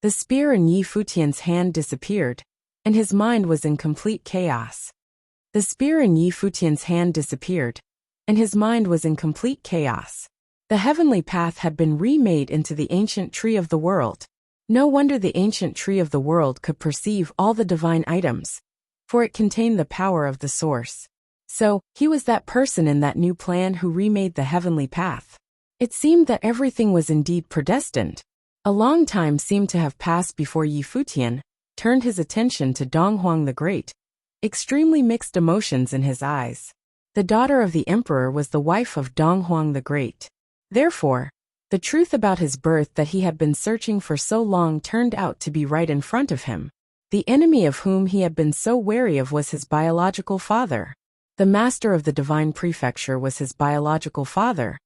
The spear in Yi Futian's hand disappeared, and his mind was in complete chaos. The spear in Yi Futian's hand disappeared, and his mind was in complete chaos. The heavenly path had been remade into the ancient tree of the world. No wonder the ancient tree of the world could perceive all the divine items, for it contained the power of the source. So, he was that person in that new plan who remade the heavenly path. It seemed that everything was indeed predestined. A long time seemed to have passed before Yi Futian turned his attention to Donghuang the Great, extremely mixed emotions in his eyes. The daughter of the emperor was the wife of Donghuang the Great. Therefore, the truth about his birth that he had been searching for so long turned out to be right in front of him. The enemy of whom he had been so wary of was his biological father. The master of the divine prefecture was his biological father,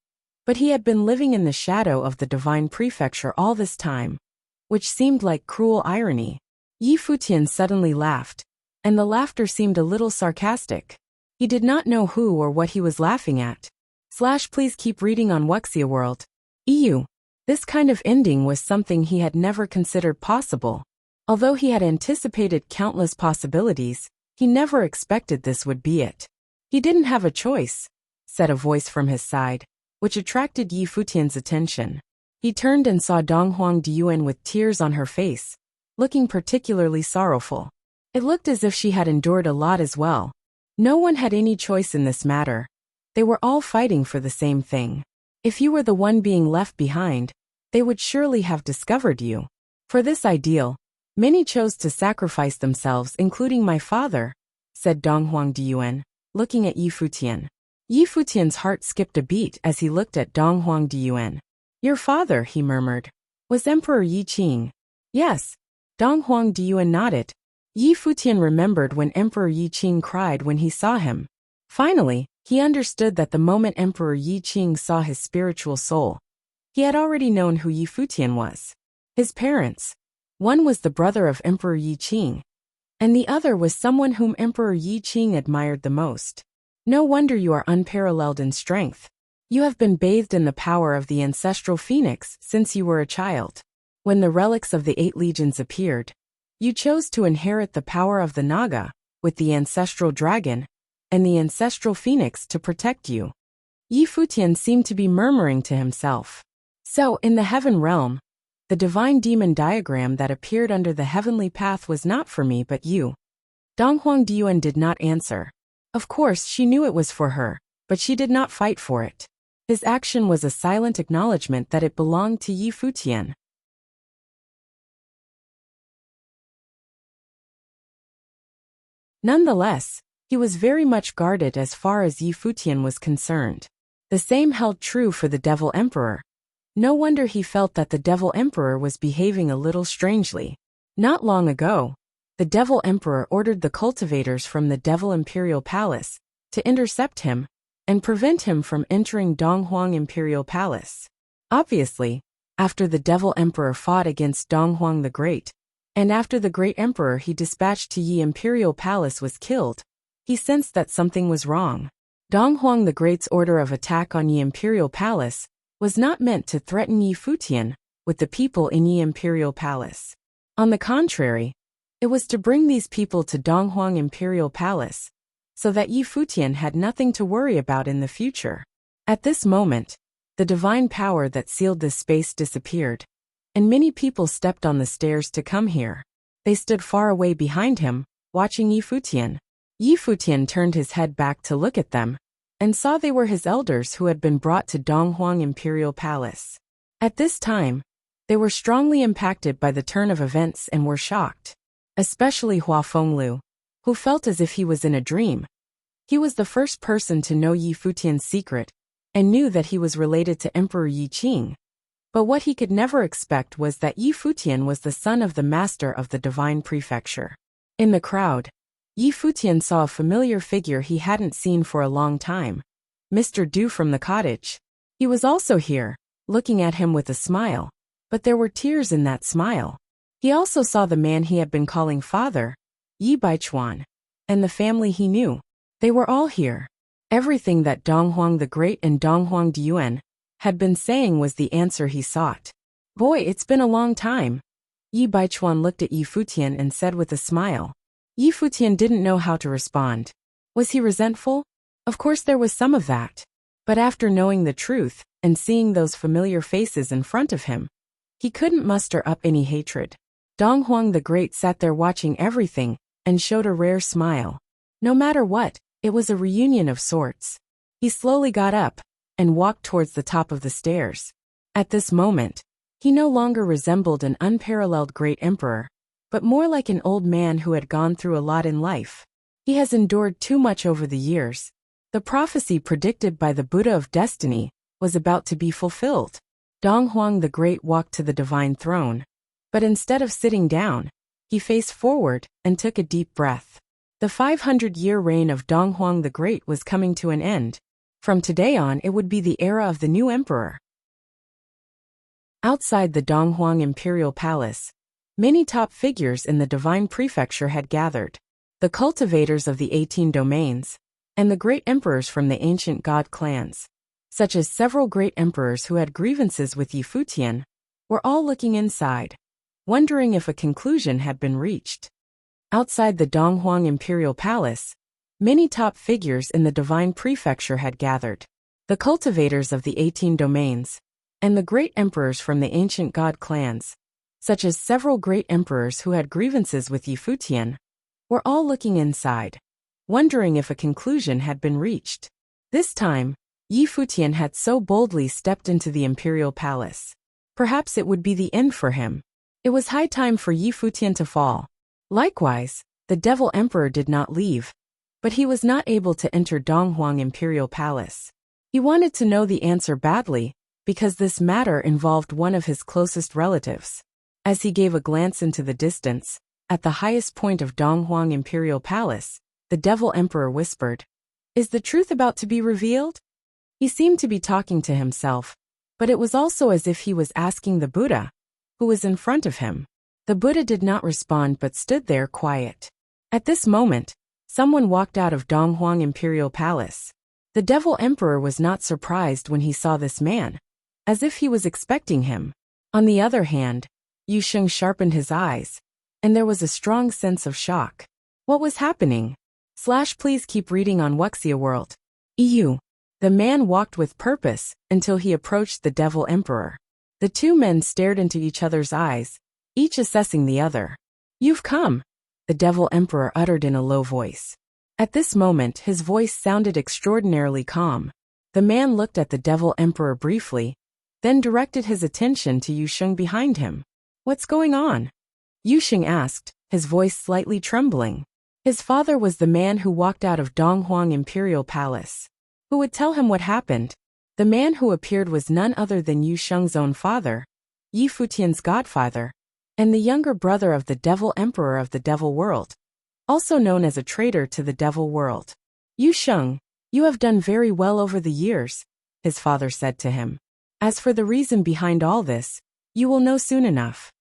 but he had been living in the shadow of the divine prefecture all this time, which seemed like cruel irony. Yi Futian suddenly laughed, and the laughter seemed a little sarcastic. He did not know who or what he was laughing at. Please keep reading on Wuxia World. EU. This kind of ending was something he had never considered possible. Although he had anticipated countless possibilities, he never expected this would be it. He didn't have a choice, said a voice from his side, which attracted Yi Futian's attention. He turned and saw Donghuang Diyuan with tears on her face, looking particularly sorrowful. It looked as if she had endured a lot as well. No one had any choice in this matter. They were all fighting for the same thing. If you were the one being left behind, they would surely have discovered you. For this ideal, many chose to sacrifice themselves, including my father, said Donghuang Diyuan, looking at Yi Futian. Yi Futian's heart skipped a beat as he looked at Donghuang Diyuan. Your father, he murmured, was Emperor Yi Qing. Yes. Donghuang Diyuan nodded. Yi Futian remembered when Emperor Yi Qing cried when he saw him. Finally, he understood that the moment Emperor Yi Qing saw his spiritual soul, he had already known who Yi Futian was. His parents. One was the brother of Emperor Yi Qing, and the other was someone whom Emperor Yi Qing admired the most. No wonder you are unparalleled in strength. You have been bathed in the power of the ancestral phoenix since you were a child. When the relics of the 8 legions appeared, you chose to inherit the power of the Naga, with the ancestral dragon, and the ancestral phoenix to protect you. Yi Futian seemed to be murmuring to himself. So, in the heaven realm, the divine demon diagram that appeared under the heavenly path was not for me but you. Donghuang Diyuan did not answer. Of course, she knew it was for her, but she did not fight for it. His action was a silent acknowledgement that it belonged to Yi Futian. Nonetheless, he was very much guarded as far as Yi Futian was concerned. The same held true for the Devil Emperor. No wonder he felt that the Devil Emperor was behaving a little strangely. Not long ago, the Devil Emperor ordered the cultivators from the Devil Imperial Palace to intercept him and prevent him from entering Donghuang Imperial Palace. Obviously, after the Devil Emperor fought against Donghuang the Great, and after the Great Emperor he dispatched to Yi Imperial Palace was killed, he sensed that something was wrong. Donghuang the Great's order of attack on Yi Imperial Palace was not meant to threaten Yi Futian with the people in Yi Imperial Palace. On the contrary, it was to bring these people to Donghuang Imperial Palace, so that Yi Futian had nothing to worry about in the future. At this moment, the divine power that sealed this space disappeared, and many people stepped on the stairs to come here. They stood far away behind him, watching Yi Futian. Yi Futian turned his head back to look at them, and saw they were his elders who had been brought to Donghuang Imperial Palace. At this time, they were strongly impacted by the turn of events and were shocked. Especially Hua Fenglu, who felt as if he was in a dream. He was the first person to know Yi Futian's secret, and knew that he was related to Emperor Yi Qing. But what he could never expect was that Yi Futian was the son of the master of the divine prefecture. In the crowd, Yi Futian saw a familiar figure he hadn't seen for a long time, Mr. Du from the cottage. He was also here, looking at him with a smile, but there were tears in that smile. He also saw the man he had been calling father, Yi Baichuan, and the family he knew. They were all here. Everything that Donghuang the Great and Donghuang Diyuan had been saying was the answer he sought. Boy, it's been a long time. Yi Baichuan looked at Yi Futian and said with a smile. Yi Futian didn't know how to respond. Was he resentful? Of course there was some of that. But after knowing the truth, and seeing those familiar faces in front of him, he couldn't muster up any hatred. Dong Huang the Great sat there watching everything, and showed a rare smile. No matter what, it was a reunion of sorts. He slowly got up, and walked towards the top of the stairs. At this moment, he no longer resembled an unparalleled great emperor, but more like an old man who had gone through a lot in life. He has endured too much over the years. The prophecy predicted by the Buddha of Destiny was about to be fulfilled. Dong Huang the Great walked to the divine throne, but instead of sitting down, he faced forward and took a deep breath. The 500-year reign of Dong Huang the Great was coming to an end. From today on it would be the era of the new emperor. Outside the Dong Huang Imperial Palace, many top figures in the divine prefecture had gathered. The cultivators of the 18 domains, and the great emperors from the ancient god clans, such as several great emperors who had grievances with Yi Futian, were all looking inside, wondering if a conclusion had been reached. Outside the Dong Huang Imperial Palace, many top figures in the divine prefecture had gathered. The cultivators of the 18 domains, and the great emperors from the ancient god clans, such as several great emperors who had grievances with Yi Futian, were all looking inside, wondering if a conclusion had been reached. This time, Yi Futian had so boldly stepped into the imperial palace. Perhaps it would be the end for him. It was high time for Yi Futian to fall. Likewise, the Devil Emperor did not leave, but he was not able to enter Dong Huang Imperial Palace. He wanted to know the answer badly, because this matter involved one of his closest relatives. As he gave a glance into the distance, at the highest point of Dong Huang Imperial Palace, the Devil Emperor whispered, "Is the truth about to be revealed?" He seemed to be talking to himself, but it was also as if he was asking the Buddha, who was in front of him. The Buddha did not respond but stood there quiet. At this moment, someone walked out of Dong Huang Imperial Palace. The Devil Emperor was not surprised when he saw this man, as if he was expecting him. On the other hand, Yu Sheng sharpened his eyes, and there was a strong sense of shock. What was happening? Please keep reading on Wuxia World. EU. The man walked with purpose until he approached the Devil Emperor. The two men stared into each other's eyes, each assessing the other. "You've come," the Devil Emperor uttered in a low voice. At this moment his voice sounded extraordinarily calm. The man looked at the Devil Emperor briefly, then directed his attention to Yu Sheng behind him. "What's going on?" Yu Sheng asked, his voice slightly trembling. His father was the man who walked out of Dong Huang Imperial Palace. Who would tell him what happened? The man who appeared was none other than Yu Sheng's own father, Yi Futian's godfather, and the younger brother of the Devil Emperor of the Devil World, also known as a traitor to the Devil World. "Yu Sheng, you have done very well over the years," his father said to him. "As for the reason behind all this, you will know soon enough."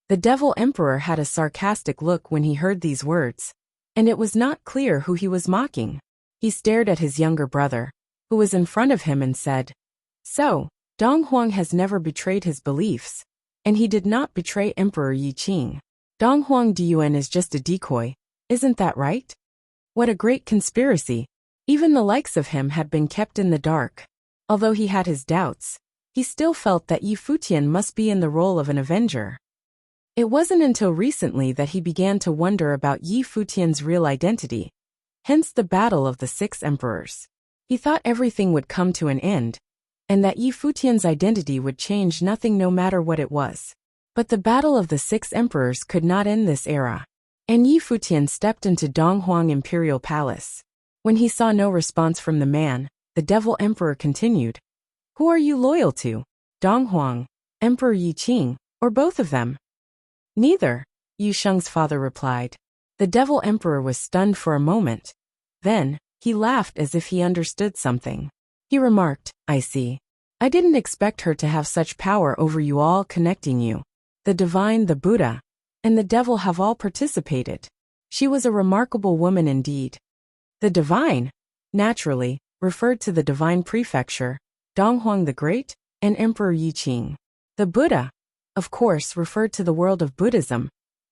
The Devil Emperor had a sarcastic look when he heard these words, and it was not clear who he was mocking. He stared at his younger brother, who was in front of him, and said, "So, Dong Huang has never betrayed his beliefs, and he did not betray Emperor Yi Qing. Dong Huang Diyuan is just a decoy, isn't that right? What a great conspiracy. Even the likes of him had been kept in the dark." Although he had his doubts, he still felt that Yi Futian must be in the role of an avenger. It wasn't until recently that he began to wonder about Yi Futian's real identity, hence the battle of the 6 emperors. He thought everything would come to an end, and that Yi Futian's identity would change nothing no matter what it was. But the battle of the 6 emperors could not end this era, and Yi Futian stepped into Dong Huang Imperial Palace. When he saw no response from the man, the Devil Emperor continued, "Who are you loyal to? Dong Huang, Emperor Yi Qing, or both of them?" "Neither," Yu Sheng's father replied. The Devil Emperor was stunned for a moment. Then, he laughed as if he understood something. He remarked, "I see. I didn't expect her to have such power over you all, connecting you. The divine, the Buddha, and the devil have all participated. She was a remarkable woman indeed." The divine, naturally, referred to the divine prefecture, Dong Huang the Great, and Emperor Yi Qing. The Buddha, of course, referred to the world of Buddhism,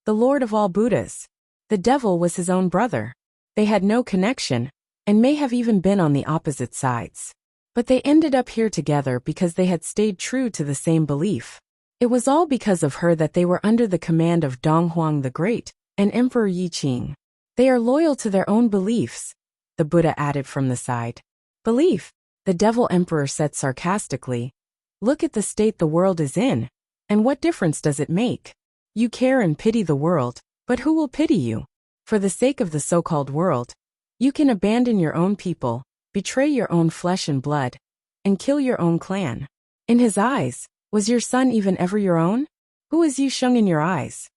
the Lord of all Buddhas. The devil was his own brother. They had no connection, and may have even been on the opposite sides. But they ended up here together because they had stayed true to the same belief. It was all because of her that they were under the command of Donghuang the Great and Emperor Yi Qing. They are loyal to their own beliefs, the Buddha added from the side. Belief, the devil emperor said sarcastically. Look at the state the world is in, and what difference does it make? You care and pity the world, but who will pity you? For the sake of the so-called world, you can abandon your own people, betray your own flesh and blood, and kill your own clan. In his eyes, was your son even ever your own? Who is Yu Sheng in your eyes?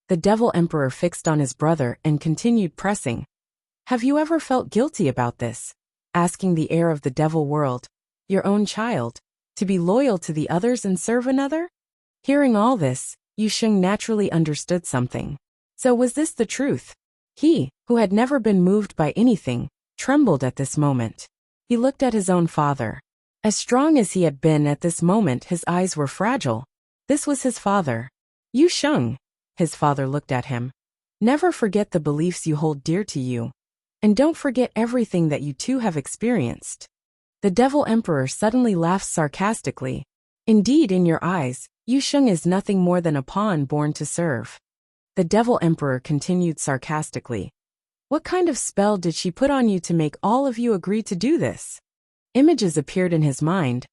The devil emperor fixed on his brother and continued pressing. Have you ever felt guilty about this? Asking the heir of the devil world, your own child, to be loyal to the others and serve another? Hearing all this, Yu Sheng naturally understood something. So was this the truth? He, who had never been moved by anything, trembled at this moment. He looked at his own father. As strong as he had been at this moment, his eyes were fragile. This was his father. Yu Sheng. His father looked at him. Never forget the beliefs you hold dear to you. And don't forget everything that you two have experienced. The devil emperor suddenly laughed sarcastically. Indeed, in your eyes, Yu Sheng is nothing more than a pawn born to serve. The devil emperor continued sarcastically. What kind of spell did she put on you to make all of you agree to do this? Images appeared in his mind,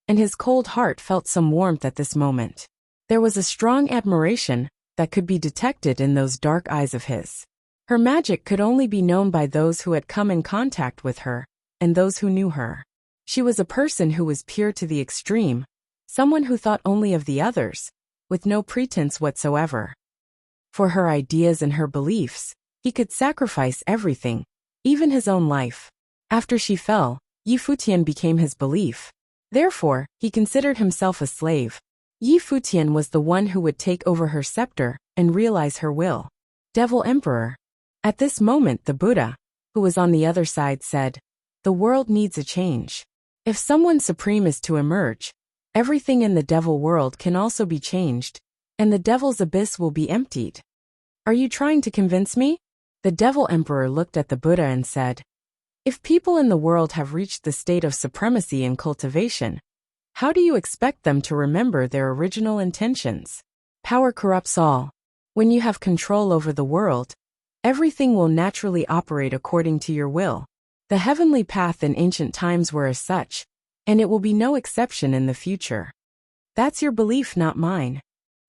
and his cold heart felt some warmth at this moment. There was a strong admiration that could be detected in those dark eyes of his. Her magic could only be known by those who had come in contact with her, and those who knew her. She was a person who was pure to the extreme, someone who thought only of the others, with no pretense whatsoever. For her ideas and her beliefs, he could sacrifice everything, even his own life. After she fell, Yi Futian became his belief. Therefore, he considered himself a slave. Yi Futian was the one who would take over her scepter and realize her will. Devil Emperor. At this moment the Buddha, who was on the other side, said, the world needs a change. If someone supreme is to emerge, everything in the devil world can also be changed, and the devil's abyss will be emptied. Are you trying to convince me? The devil emperor looked at the Buddha and said, if people in the world have reached the state of supremacy in cultivation, how do you expect them to remember their original intentions? Power corrupts all. When you have control over the world, everything will naturally operate according to your will. The heavenly path in ancient times were as such, and it will be no exception in the future. That's your belief, not mine.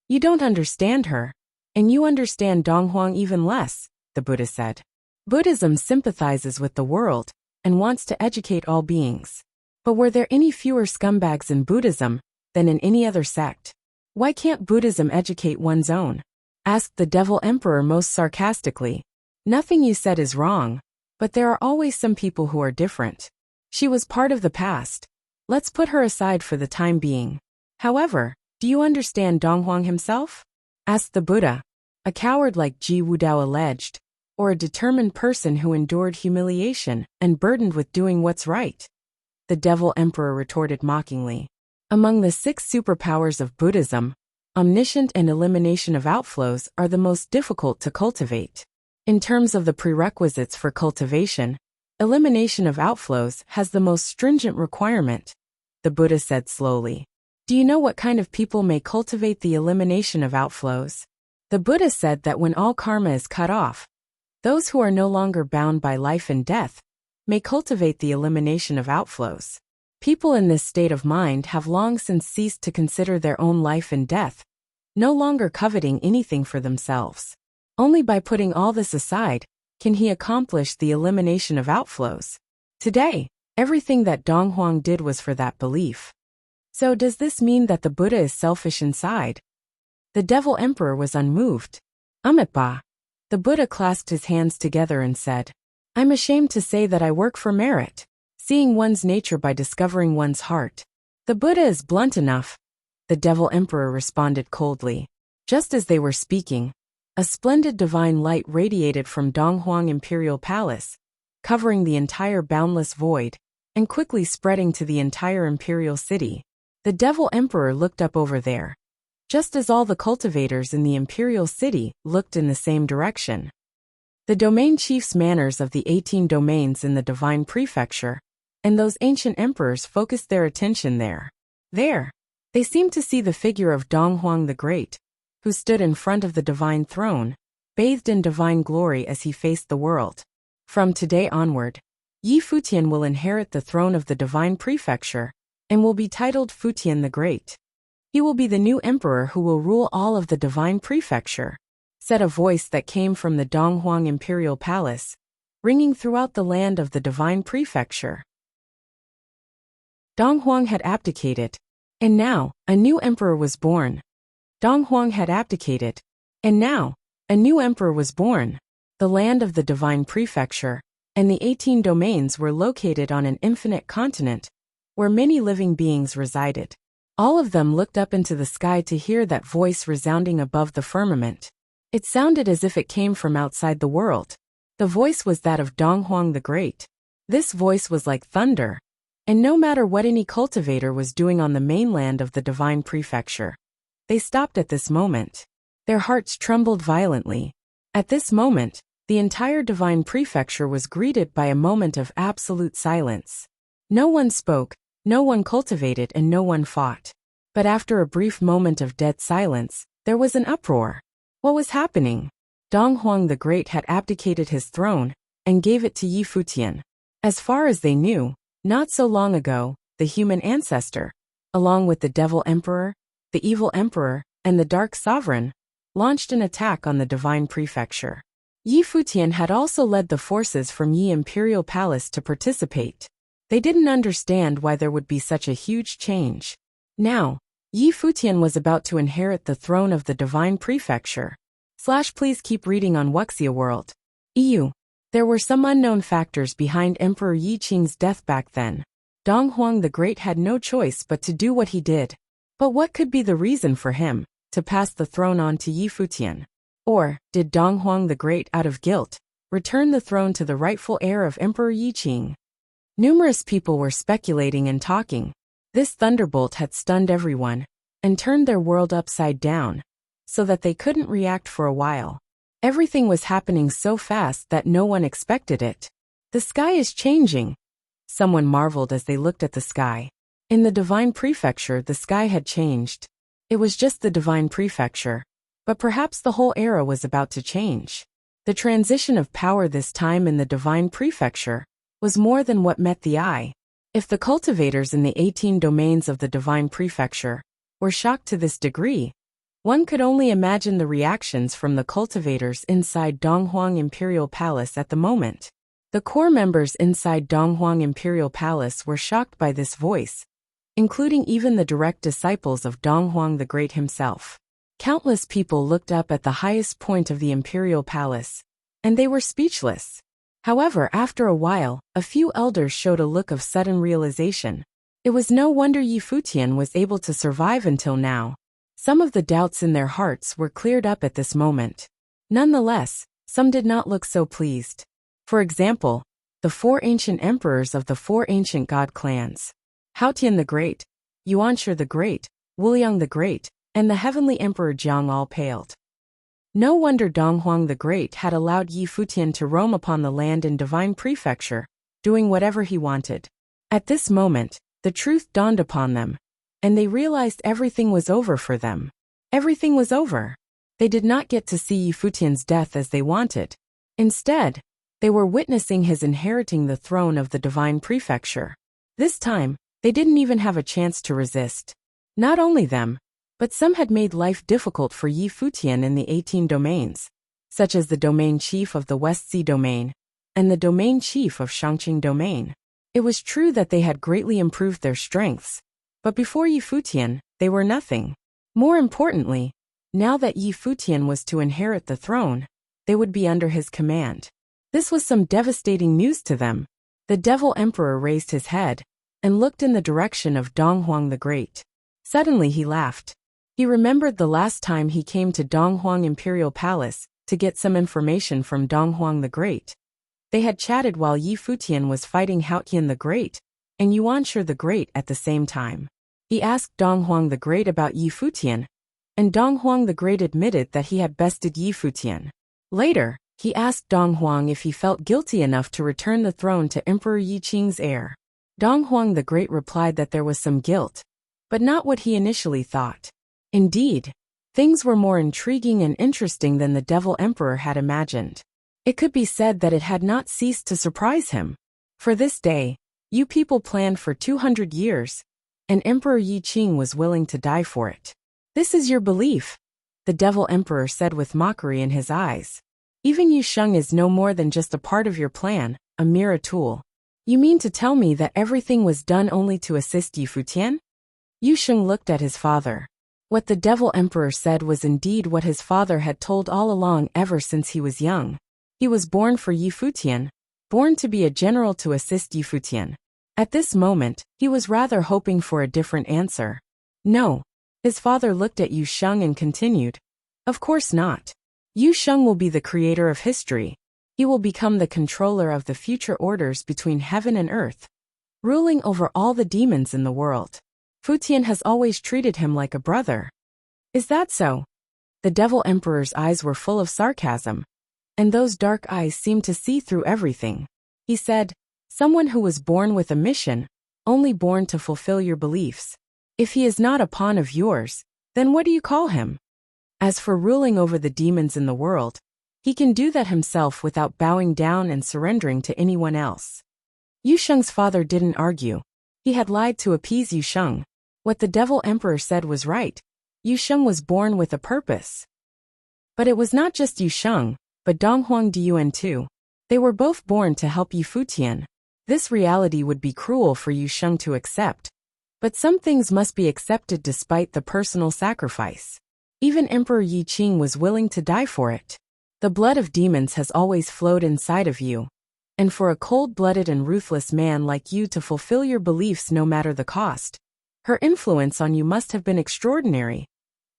You don't understand her, and you understand Donghuang even less, the Buddha said. Buddhism sympathizes with the world and wants to educate all beings. But were there any fewer scumbags in Buddhism than in any other sect? Why can't Buddhism educate one's own? Asked the devil emperor most sarcastically. Nothing you said is wrong, but there are always some people who are different. She was part of the past. Let's put her aside for the time being. However, do you understand Donghuang himself? Asked the Buddha. A coward like Ji Wudao alleged, or a determined person who endured humiliation and burdened with doing what's right? The devil emperor retorted mockingly. Among the 6 superpowers of Buddhism, omniscient and elimination of outflows are the most difficult to cultivate. In terms of the prerequisites for cultivation, elimination of outflows has the most stringent requirement, the Buddha said slowly. Do you know what kind of people may cultivate the elimination of outflows? The Buddha said that when all karma is cut off, those who are no longer bound by life and death may cultivate the elimination of outflows. People in this state of mind have long since ceased to consider their own life and death, no longer coveting anything for themselves. Only by putting all this aside can he accomplish the elimination of outflows. Today, everything that Donghuang did was for that belief. So does this mean that the Buddha is selfish inside? The devil emperor was unmoved. Amitabha. The Buddha clasped his hands together and said, I'm ashamed to say that I work for merit, seeing one's nature by discovering one's heart. The Buddha is blunt enough, the devil emperor responded coldly. Just as they were speaking, a splendid divine light radiated from Donghuang Imperial Palace, covering the entire boundless void, and quickly spreading to the entire imperial city. The devil emperor looked up over there. just as all the cultivators in the imperial city looked in the same direction. The domain chief's manners of the 18 domains in the divine prefecture, and those ancient emperors focused their attention there. There, they seemed to see the figure of Donghuang the Great, who stood in front of the divine throne, bathed in divine glory as he faced the world. From today onward, Yi Futian will inherit the throne of the divine prefecture, and will be titled Futian the Great. He will be the new emperor who will rule all of the divine prefecture, said a voice that came from the Donghuang imperial palace, ringing throughout the land of the divine prefecture. Donghuang had abdicated, and now a new emperor was born. Donghuang had abdicated, and now a new emperor was born. The land of the divine prefecture and the 18 domains were located on an infinite continent, where many living beings resided. All of them looked up into the sky to hear that voice resounding above the firmament. It sounded as if it came from outside the world. The voice was that of Donghuang the Great. This voice was like thunder, and no matter what any cultivator was doing on the mainland of the divine prefecture, they stopped at this moment. Their hearts trembled violently. At this moment, the entire divine prefecture was greeted by a moment of absolute silence. No one spoke, no one cultivated, and no one fought. But after a brief moment of dead silence, there was an uproar. What was happening? Donghuang the Great had abdicated his throne and gave it to Yi Futian. As far as they knew, not so long ago, the human ancestor, along with the devil emperor, the evil emperor, and the dark sovereign, launched an attack on the divine prefecture. Yi Futian had also led the forces from Yi imperial palace to participate. They didn't understand why there would be such a huge change. Now, Yi Futian was about to inherit the throne of the divine prefecture. Please keep reading on Wuxia World. EU. There were some unknown factors behind Emperor Yi Qing's death back then. Donghuang the Great had no choice but to do what he did. But what could be the reason for him to pass the throne on to Yi Futian? Or, did Donghuang the Great, out of guilt, return the throne to the rightful heir of Emperor Yi Qing? Numerous people were speculating and talking. This thunderbolt had stunned everyone and turned their world upside down, so that they couldn't react for a while. Everything was happening so fast that no one expected it. The sky is changing. Someone marveled as they looked at the sky. In the divine prefecture, the sky had changed. It was just the divine prefecture, but perhaps the whole era was about to change. The transition of power this time in the divine prefecture was more than what met the eye. If the cultivators in the 18 domains of the divine prefecture were shocked to this degree, one could only imagine the reactions from the cultivators inside Donghuang Imperial Palace at the moment. The core members inside Donghuang Imperial Palace were shocked by this voice, including even the direct disciples of Donghuang the Great himself. Countless people looked up at the highest point of the Imperial Palace, and they were speechless. However, after a while, a few elders showed a look of sudden realization. It was no wonder Yi Futian was able to survive until now. Some of the doubts in their hearts were cleared up at this moment. Nonetheless, some did not look so pleased. For example, the 4 ancient emperors of the 4 ancient god clans, Haotian the Great, Yuanshi the Great, Wuliang the Great, and the heavenly emperor Jiang all paled. No wonder Donghuang the Great had allowed Yi Futian to roam upon the land in divine prefecture, doing whatever he wanted. At this moment, the truth dawned upon them, and they realized everything was over for them. Everything was over. They did not get to see Yi Futian's death as they wanted. Instead, they were witnessing his inheriting the throne of the divine prefecture. This time, they didn't even have a chance to resist. Not only them, but some had made life difficult for Yi Futian in the 18 domains, such as the domain chief of the West Sea domain and the domain chief of Shangqing domain. It was true that they had greatly improved their strengths, but before Yi Futian, they were nothing. More importantly, now that Yi Futian was to inherit the throne, they would be under his command. This was some devastating news to them. The devil emperor raised his head and looked in the direction of Donghuang the Great. Suddenly he laughed. He remembered the last time he came to Donghuang Imperial Palace to get some information from Donghuang the Great. They had chatted while Yi Futian was fighting Haotian the Great and Yuanshi the Great at the same time. He asked Donghuang the Great about Yi Futian, and Dong Huang the Great admitted that he had bested Yi Futian. Later, he asked Dong Huang if he felt guilty enough to return the throne to Emperor Yi Qing's heir. Dong Huang the Great replied that there was some guilt, but not what he initially thought. Indeed, things were more intriguing and interesting than the Devil Emperor had imagined. It could be said that it had not ceased to surprise him. For this day, you people planned for 200 years, and Emperor Yi Qing was willing to die for it. This is your belief, the Devil Emperor said with mockery in his eyes. Even Yu Sheng is no more than just a part of your plan, a mere tool. You mean to tell me that everything was done only to assist Yi Futian? Yu Sheng looked at his father. What the Devil Emperor said was indeed what his father had told all along ever since he was young. He was born for Yi Futian, born to be a general to assist Yi Futian. At this moment, he was rather hoping for a different answer. No. His father looked at Yu Sheng and continued. Of course not. Yu Sheng will be the creator of history. He will become the controller of the future orders between heaven and earth, ruling over all the demons in the world. Futian has always treated him like a brother. Is that so? The Devil Emperor's eyes were full of sarcasm, and those dark eyes seemed to see through everything. He said, someone who was born with a mission, only born to fulfill your beliefs. If he is not a pawn of yours, then what do you call him? As for ruling over the demons in the world, he can do that himself without bowing down and surrendering to anyone else. Yu Sheng's father didn't argue. He had lied to appease Yu Sheng. What the Devil Emperor said was right. Yu Sheng was born with a purpose. But it was not just Yu Sheng, but Dong Huang Diyuan too. They were both born to help Yi Futian. This reality would be cruel for Yu Sheng to accept. But some things must be accepted despite the personal sacrifice. Even Emperor Yi Qing was willing to die for it. The blood of demons has always flowed inside of you. And for a cold-blooded and ruthless man like you to fulfill your beliefs no matter the cost, her influence on you must have been extraordinary,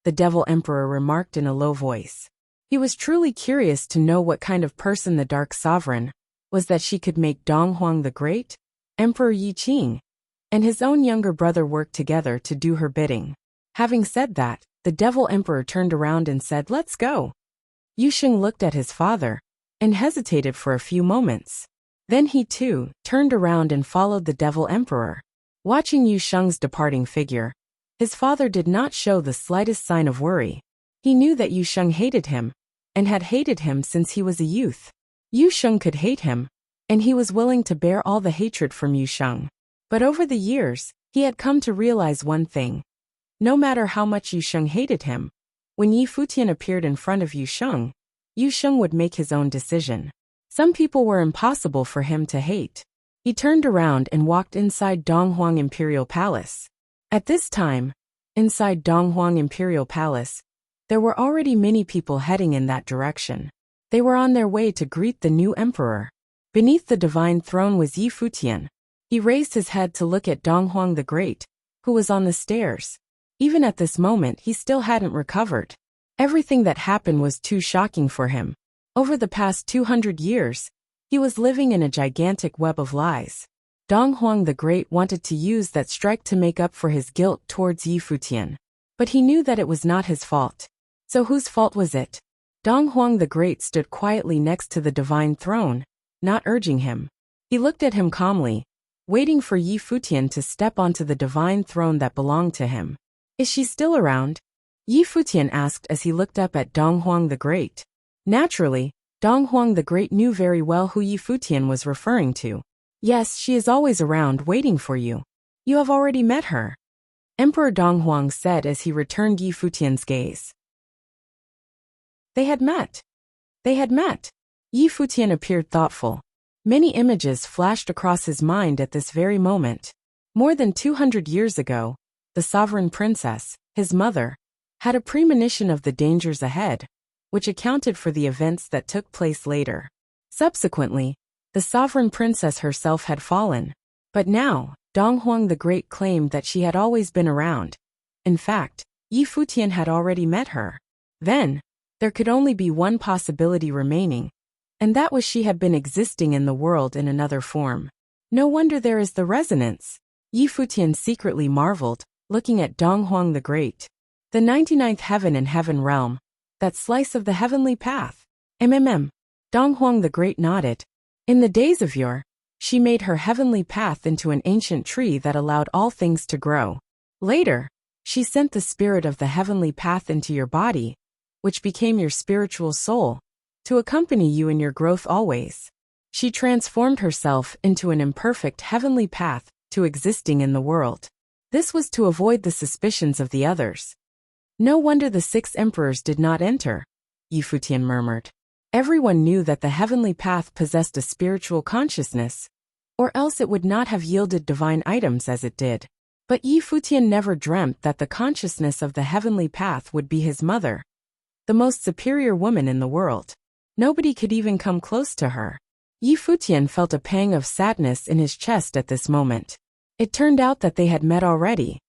the Devil Emperor remarked in a low voice. He was truly curious to know what kind of person the Dark Sovereign was that she could make Dong Huang the Great, Emperor Yi Qing, and his own younger brother work together to do her bidding. Having said that, the Devil Emperor turned around and said, "Let's go." Yu Sheng looked at his father and hesitated for a few moments. Then he too turned around and followed the Devil Emperor. Watching Yu Sheng's departing figure, his father did not show the slightest sign of worry. He knew that Yu Sheng hated him, and had hated him since he was a youth. Yu Sheng could hate him, and he was willing to bear all the hatred from Yu Sheng. But over the years, he had come to realize one thing. No matter how much Yu Sheng hated him, when Yi Futian appeared in front of Yu Sheng would make his own decision. Some people were impossible for him to hate. He turned around and walked inside Dong Huang Imperial Palace. At this time, inside Dong Huang Imperial Palace, there were already many people heading in that direction. They were on their way to greet the new emperor. Beneath the divine throne was Yi Futian. He raised his head to look at Dong Huang the Great, who was on the stairs. Even at this moment, he still hadn't recovered. Everything that happened was too shocking for him. Over the past 200 years, he was living in a gigantic web of lies. Dong Huang the Great wanted to use that strike to make up for his guilt towards Yi Futian. But he knew that it was not his fault. So whose fault was it? Dong Huang the Great stood quietly next to the divine throne, not urging him. He looked at him calmly, waiting for Yi Futian to step onto the divine throne that belonged to him. Is she still around? Yi Futian asked as he looked up at Dong Huang the Great. Naturally, Dong Huang the Great knew very well who Yi Futian was referring to. Yes, she is always around waiting for you. You have already met her, Emperor Dong Huang said as he returned Yi Futian's gaze. They had met. They had met. Yi Futian appeared thoughtful. Many images flashed across his mind at this very moment. More than 200 years ago, the sovereign princess, his mother, had a premonition of the dangers ahead, which accounted for the events that took place later. Subsequently, the sovereign princess herself had fallen. But now, Dong Huang the Great claimed that she had always been around. In fact, Yi Futian had already met her. Then, there could only be one possibility remaining, and that was she had been existing in the world in another form. No wonder there is the resonance. Yi Futian secretly marveled, looking at Dong Huang the Great. The 99th heaven and heaven realm. That slice of the heavenly path. Dong Huang the Great nodded. In the days of yore, she made her heavenly path into an ancient tree that allowed all things to grow. Later, she sent the spirit of the heavenly path into your body, which became your spiritual soul, to accompany you in your growth always. She transformed herself into an imperfect heavenly path to existing in the world. This was to avoid the suspicions of the others. No wonder the 6 emperors did not enter, Futian murmured. Everyone knew that the heavenly path possessed a spiritual consciousness, or else it would not have yielded divine items as it did. But Futian never dreamt that the consciousness of the heavenly path would be his mother, the most superior woman in the world. Nobody could even come close to her. Futian felt a pang of sadness in his chest at this moment. It turned out that they had met already.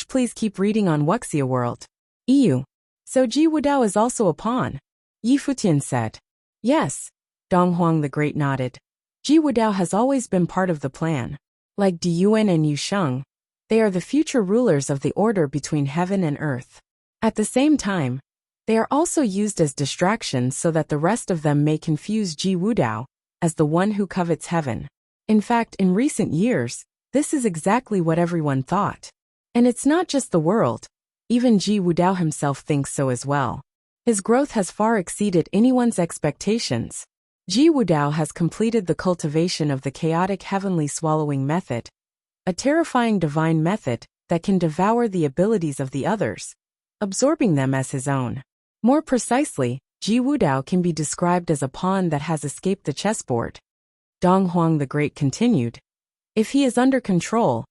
Please keep reading on Wuxia World. EU. So Ji Wudao is also a pawn? Futian said. Yes. Dong Huang the Great nodded. Ji Wudao has always been part of the plan. Like Diyuan and Yu Sheng, they are the future rulers of the order between heaven and earth. At the same time, they are also used as distractions so that the rest of them may confuse Ji Wudao as the one who covets heaven. In fact, in recent years, this is exactly what everyone thought. And it's not just the world. Even Ji Wudao himself thinks so as well. His growth has far exceeded anyone's expectations. Ji Wudao has completed the cultivation of the chaotic heavenly swallowing method, a terrifying divine method that can devour the abilities of the others, absorbing them as his own. More precisely, Ji Wudao can be described as a pawn that has escaped the chessboard. Dong Huang the Great continued. If he is under control,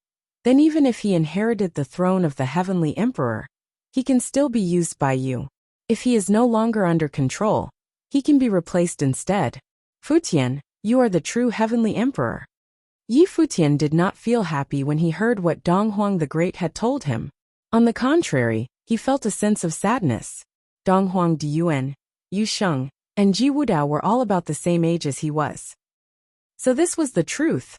then even if he inherited the throne of the heavenly emperor, he can still be used by you. If he is no longer under control, he can be replaced instead. Futian, you are the true heavenly emperor. Futian did not feel happy when he heard what Dong Huang the Great had told him. On the contrary, he felt a sense of sadness. Dong Huang Diyuan, Yu Sheng, and Ji Wudao were all about the same age as he was. So this was the truth.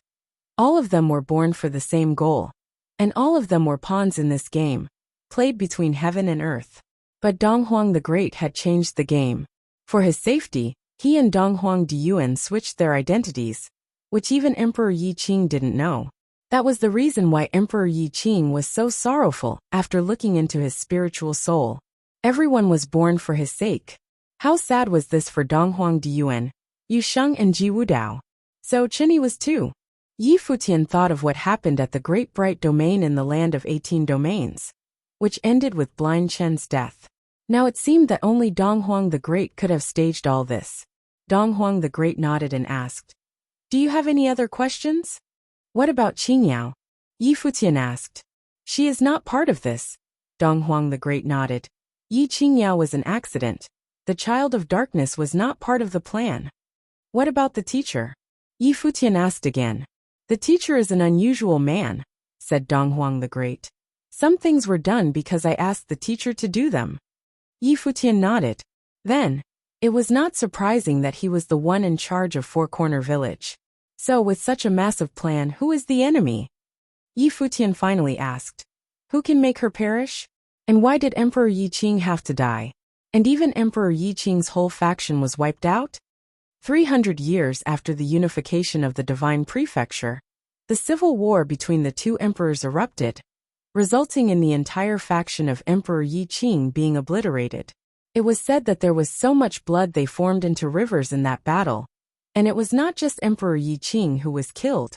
All of them were born for the same goal, and all of them were pawns in this game, played between heaven and earth. But Dong Huang the Great had changed the game. For his safety, he and Dong Huang Diyuan switched their identities, which even Emperor Yi Qing didn't know. That was the reason why Emperor Yi Qing was so sorrowful after looking into his spiritual soul. Everyone was born for his sake. How sad was this for Dong Huang Diyuan, Yu Sheng and Ji Wudao. So Chenyi was too. Futian thought of what happened at the Great Bright Domain in the land of 18 domains, which ended with Blind Chen's death. Now it seemed that only Dong Huang the Great could have staged all this. Dong Huang the Great nodded and asked, "Do you have any other questions?" "What about Qingyao?" Futian asked. "She is not part of this." Dong Huang the Great nodded. Qingyao was an accident. The child of darkness was not part of the plan. "What about the teacher?" Futian asked again. "The teacher is an unusual man," said Dong Huang the Great. "Some things were done because I asked the teacher to do them." Futian nodded. Then, it was not surprising that he was the one in charge of Four Corner Village. So with such a massive plan, who is the enemy? Futian finally asked. Who can make her perish? And why did Emperor Yi Qing have to die? And even Emperor Yi Qing's whole faction was wiped out? 300 years after the unification of the Divine Prefecture, the civil war between the two emperors erupted, resulting in the entire faction of Emperor Yi Qing being obliterated. It was said that there was so much blood they formed into rivers in that battle, and it was not just Emperor Yi Qing who was killed.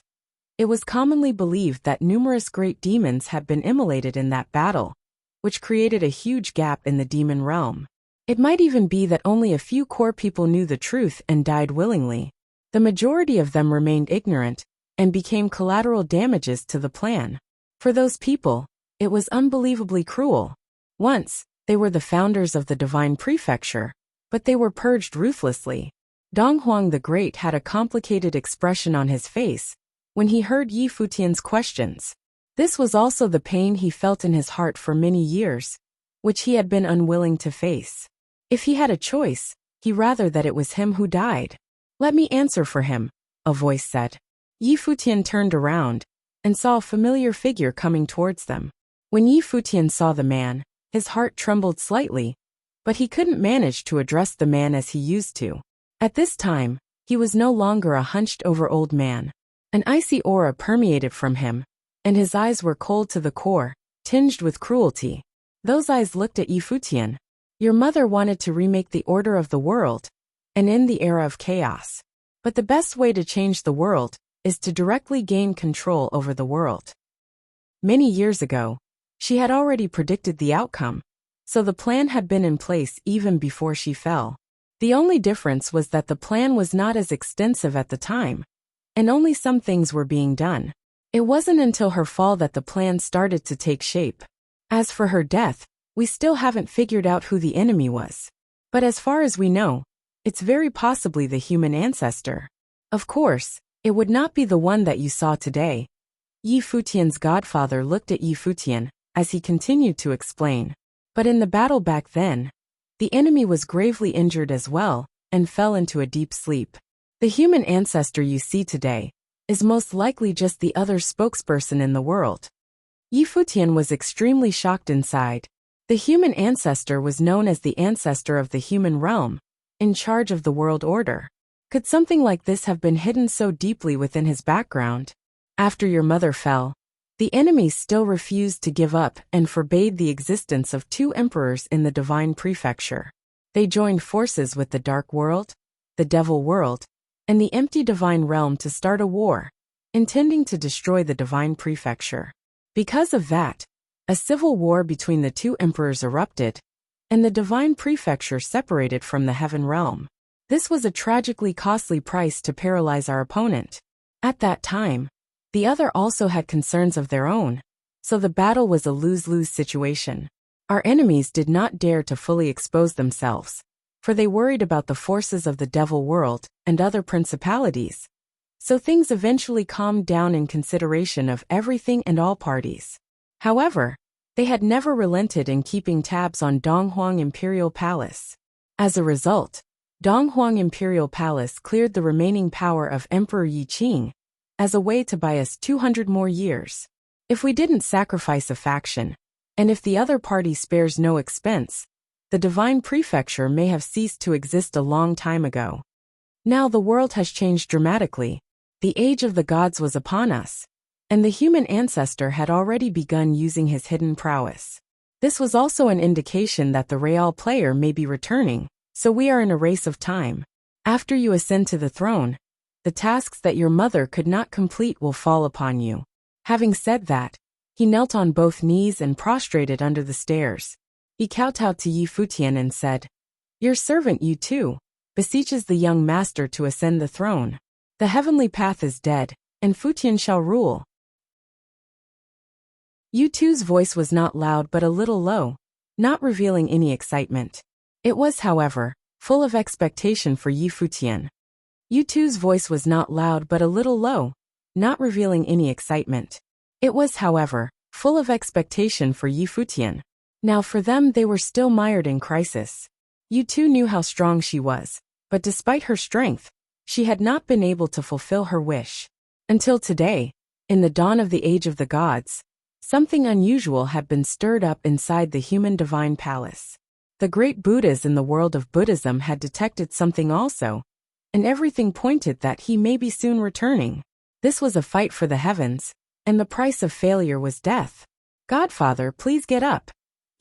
It was commonly believed that numerous great demons had been immolated in that battle, which created a huge gap in the demon realm. It might even be that only a few core people knew the truth and died willingly. The majority of them remained ignorant and became collateral damages to the plan. For those people, it was unbelievably cruel. Once, they were the founders of the Divine Prefecture, but they were purged ruthlessly. Dong Huang the Great had a complicated expression on his face when he heard Futian's questions. This was also the pain he felt in his heart for many years, which he had been unwilling to face. If he had a choice, he'd rather that it was him who died. "Let me answer for him," a voice said. Futian turned around and saw a familiar figure coming towards them. When Futian saw the man, His heart trembled slightly, but he couldn't manage to address the man as he used to. At this time, he was no longer a hunched-over old man. An icy aura permeated from him, and his eyes were cold to the core, tinged with cruelty. Those eyes looked at Yi Futian. Your mother wanted to remake the order of the world and end the era of chaos. But the best way to change the world is to directly gain control over the world. Many years ago, she had already predicted the outcome, so the plan had been in place even before she fell. The only difference was that the plan was not as extensive at the time, and only some things were being done. It wasn't until her fall that the plan started to take shape. As for her death, we still haven't figured out who the enemy was. But as far as we know, it's very possibly the human ancestor. Of course, it would not be the one that you saw today. Yi Futian's godfather looked at Yi Futian as he continued to explain. But in the battle back then, the enemy was gravely injured as well and fell into a deep sleep. The human ancestor you see today is most likely just the other spokesperson in the world. Yi Futian was extremely shocked inside. The human ancestor was known as the ancestor of the human realm, in charge of the world order. Could something like this have been hidden so deeply within his background? After your mother fell, the enemies still refused to give up and forbade the existence of two emperors in the divine prefecture. They joined forces with the dark world, the devil world, and the empty divine realm to start a war, intending to destroy the divine prefecture. Because of that, a civil war between the two emperors erupted, and the divine prefecture separated from the heaven realm. This was a tragically costly price to paralyze our opponent. At that time, the other also had concerns of their own, so the battle was a lose-lose situation. Our enemies did not dare to fully expose themselves, for they worried about the forces of the devil world and other principalities. So things eventually calmed down in consideration of everything and all parties. However, they had never relented in keeping tabs on Donghuang Imperial Palace. As a result, Donghuang Imperial Palace cleared the remaining power of Emperor Yi Qing as a way to buy us 200 more years. If we didn't sacrifice a faction, and if the other party spares no expense, the divine prefecture may have ceased to exist a long time ago. Now the world has changed dramatically. The age of the gods was upon us, and the human ancestor had already begun using his hidden prowess. This was also an indication that the real player may be returning, so we are in a race of time. After you ascend to the throne, the tasks that your mother could not complete will fall upon you. Having said that, he knelt on both knees and prostrated under the stairs. He kowtowed to Yi Futian and said, "Your servant Yu Tu beseeches the young master to ascend the throne. The heavenly path is dead, and Futian shall rule." Yu Tu's voice was not loud but a little low, not revealing any excitement. It was, however, full of expectation for Yi Futian. Yu Tu's voice was not loud but a little low, not revealing any excitement. It was, however, full of expectation for Yi Futian. Now for them they were still mired in crisis. Yu Tu knew how strong she was, but despite her strength, she had not been able to fulfill her wish. Until today, in the dawn of the age of the gods, something unusual had been stirred up inside the human divine palace. The great Buddhas in the world of Buddhism had detected something also, and everything pointed that he may be soon returning. This was a fight for the heavens, and the price of failure was death. "Godfather, please get up,"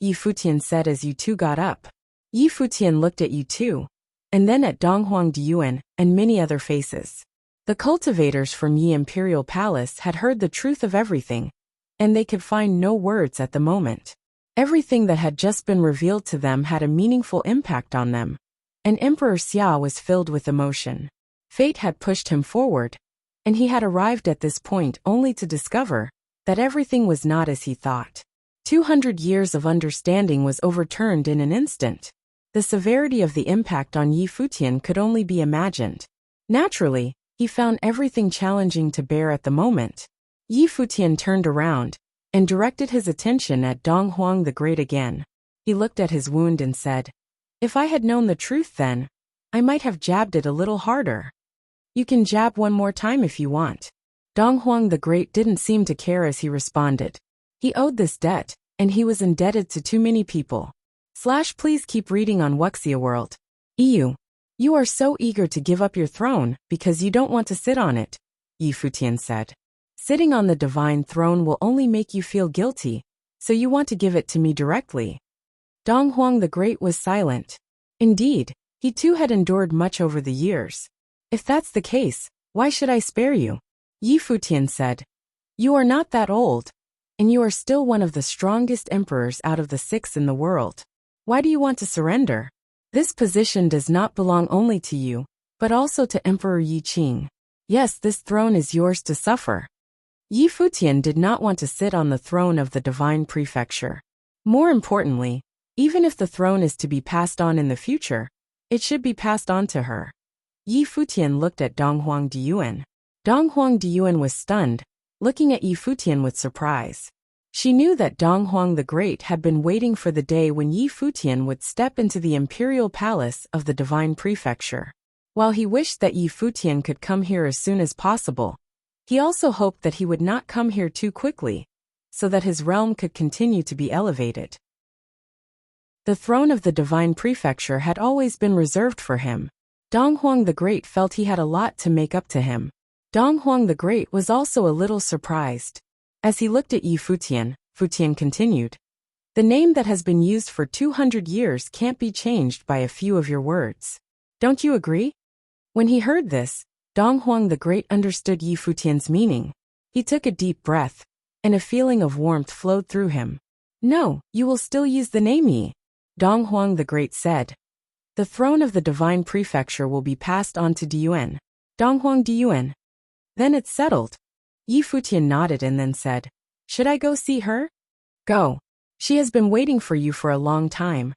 Yi Futian said as Yu Tu got up. Yi Futian looked at Yu Tu, and then at Donghuang Diyuan and many other faces. The cultivators from Yi Imperial Palace had heard the truth of everything, and they could find no words at the moment. Everything that had just been revealed to them had a meaningful impact on them, and Emperor Xia was filled with emotion. Fate had pushed him forward, and he had arrived at this point only to discover that everything was not as he thought. 200 years of understanding was overturned in an instant. The severity of the impact on Yi Futian could only be imagined. Naturally, he found everything challenging to bear at the moment. Yi Futian turned around and directed his attention at Donghuang the Great again. He looked at his wound and said, "If I had known the truth then, I might have jabbed it a little harder." "You can jab one more time if you want." Donghuang the Great didn't seem to care as he responded. He owed this debt, and he was indebted to too many people. Please keep reading on Wuxia World. You are so eager to give up your throne because you don't want to sit on it, Yi Futian said. Sitting on the divine throne will only make you feel guilty, so you want to give it to me directly. Dong Huang the Great was silent. Indeed, he too had endured much over the years. If that's the case, why should I spare you? Yi Futian said. You are not that old, and you are still one of the strongest emperors out of the 6 in the world. Why do you want to surrender? This position does not belong only to you, but also to Emperor Yi Qing. Yes, this throne is yours to suffer. Yi Futian did not want to sit on the throne of the divine prefecture. More importantly, even if the throne is to be passed on in the future, it should be passed on to her. Yi Futian looked at Dong Huang Diyuan. Dong Huang Diyuan was stunned, looking at Yi Futian with surprise. She knew that Dong Huang the Great had been waiting for the day when Yi Futian would step into the imperial palace of the divine prefecture. While he wished that Yi Futian could come here as soon as possible, he also hoped that he would not come here too quickly, so that his realm could continue to be elevated. The throne of the divine prefecture had always been reserved for him. Dong Huang the Great felt he had a lot to make up to him. Dong Huang the Great was also a little surprised. As he looked at Yi Futian, Futian continued. The name that has been used for 200 years can't be changed by a few of your words. Don't you agree? When he heard this, Dong Huang the Great understood Yi Futian's meaning. He took a deep breath, and a feeling of warmth flowed through him. No, you will still use the name Yi, Dong Huang the Great said. The throne of the divine prefecture will be passed on to Diyuan. Dong Huang Diyuan. Then it's settled. Yi Futian nodded and then said, Should I go see her? Go. She has been waiting for you for a long time,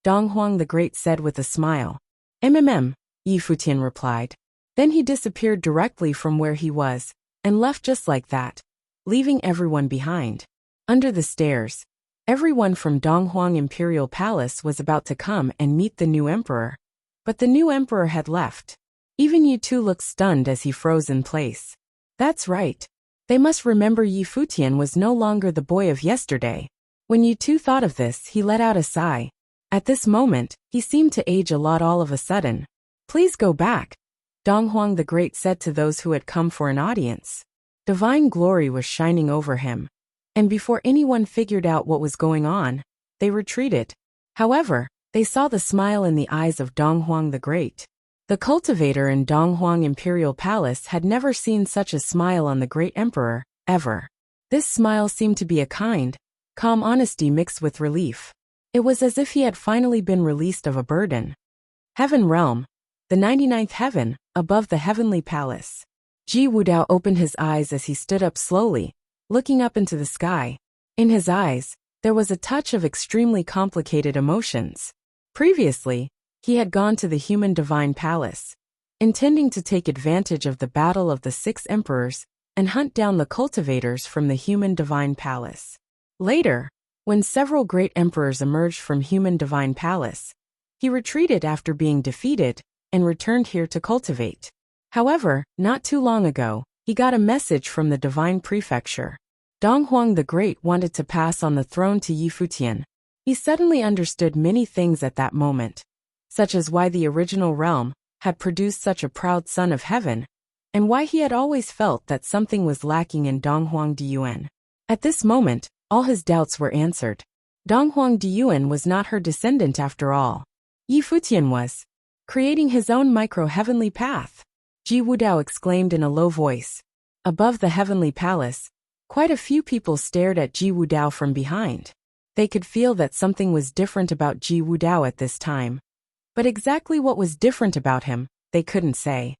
Dong Huang the Great said with a smile. Yi Futian replied. Then he disappeared directly from where he was, and left just like that, leaving everyone behind. Under the stairs, everyone from Dong Huang Imperial Palace was about to come and meet the new emperor. But the new emperor had left. Even Yi Tu looked stunned as he froze in place. That's right. They must remember Yi Futian was no longer the boy of yesterday. When Yi Tu thought of this, he let out a sigh. At this moment, he seemed to age a lot all of a sudden. Please go back, Dong Huang the Great said to those who had come for an audience. Divine glory was shining over him, and before anyone figured out what was going on, they retreated. However, they saw the smile in the eyes of Dong Huang the Great. The cultivator in Dong Huang Imperial Palace had never seen such a smile on the great emperor, ever. This smile seemed to be a kind, calm honesty mixed with relief. It was as if he had finally been released of a burden. Heaven Realm, the 99th heaven, above the heavenly palace. Ji Wudao opened his eyes as he stood up slowly, looking up into the sky. In his eyes, there was a touch of extremely complicated emotions. Previously, he had gone to the human divine palace, intending to take advantage of the battle of the 6 emperors and hunt down the cultivators from the human divine palace. Later, when several great emperors emerged from human divine palace, he retreated after being defeated and returned here to cultivate. However, not too long ago, he got a message from the divine prefecture. Dong Huang the Great wanted to pass on the throne to Yi Futian. He suddenly understood many things at that moment, such as why the original realm had produced such a proud son of heaven, and why he had always felt that something was lacking in Dong Huang Diyuan. At this moment, all his doubts were answered. Dong Huang Diyuan was not her descendant after all. Yi Futian was creating his own micro-heavenly path. Ji Wudao exclaimed in a low voice. Above the heavenly palace, quite a few people stared at Ji Wudao from behind. They could feel that something was different about Ji Wudao at this time. But exactly what was different about him, they couldn't say.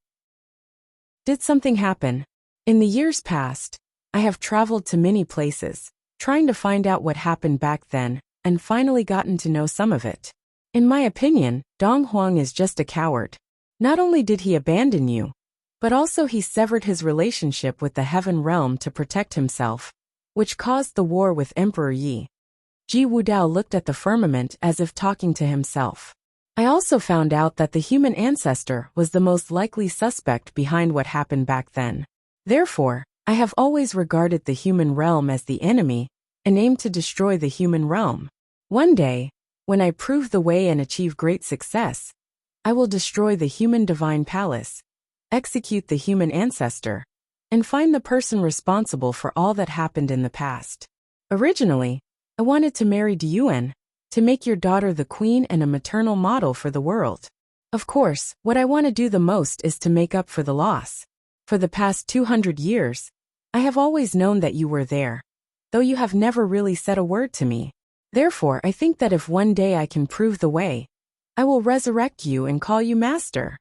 Did something happen? In the years past, I have traveled to many places, trying to find out what happened back then, and finally gotten to know some of it. In my opinion, Dong Huang is just a coward. Not only did he abandon you, but also he severed his relationship with the heaven realm to protect himself, which caused the war with Emperor Yi. Ji Wudao looked at the firmament as if talking to himself. I also found out that the human ancestor was the most likely suspect behind what happened back then. Therefore, I have always regarded the human realm as the enemy, and aimed to destroy the human realm. One day, when I prove the way and achieve great success, I will destroy the human divine palace, execute the human ancestor, and find the person responsible for all that happened in the past. Originally, I wanted to marry Diyuan, to make your daughter the queen and a maternal model for the world. Of course, what I want to do the most is to make up for the loss. For the past 200 years, I have always known that you were there, though you have never really said a word to me. Therefore, I think that if one day I can prove the way, I will resurrect you and call you master.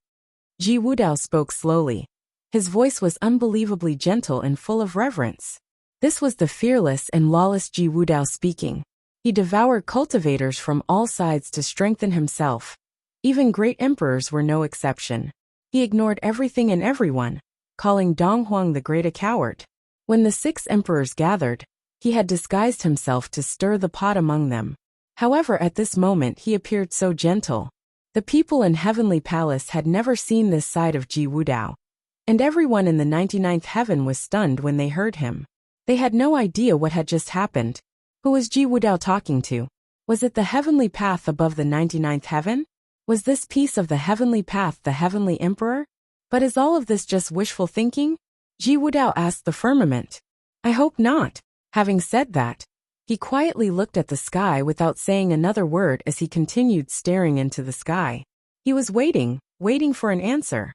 Ji Wudao spoke slowly. His voice was unbelievably gentle and full of reverence. This was the fearless and lawless Ji Wudao speaking. He devoured cultivators from all sides to strengthen himself. Even great emperors were no exception. He ignored everything and everyone, calling Dong Huang the Great a coward. When the 6 emperors gathered, he had disguised himself to stir the pot among them. However, at this moment he appeared so gentle. The people in Heavenly Palace had never seen this side of Ji Wudao, and everyone in the 99th heaven was stunned when they heard him. They had no idea what had just happened. Who was Ji Wudao talking to? Was it the heavenly path above the 99th heaven? Was this piece of the heavenly path the heavenly emperor? But is all of this just wishful thinking? Ji Wudao asked the firmament. I hope not. Having said that, he quietly looked at the sky without saying another word as he continued staring into the sky. He was waiting for an answer.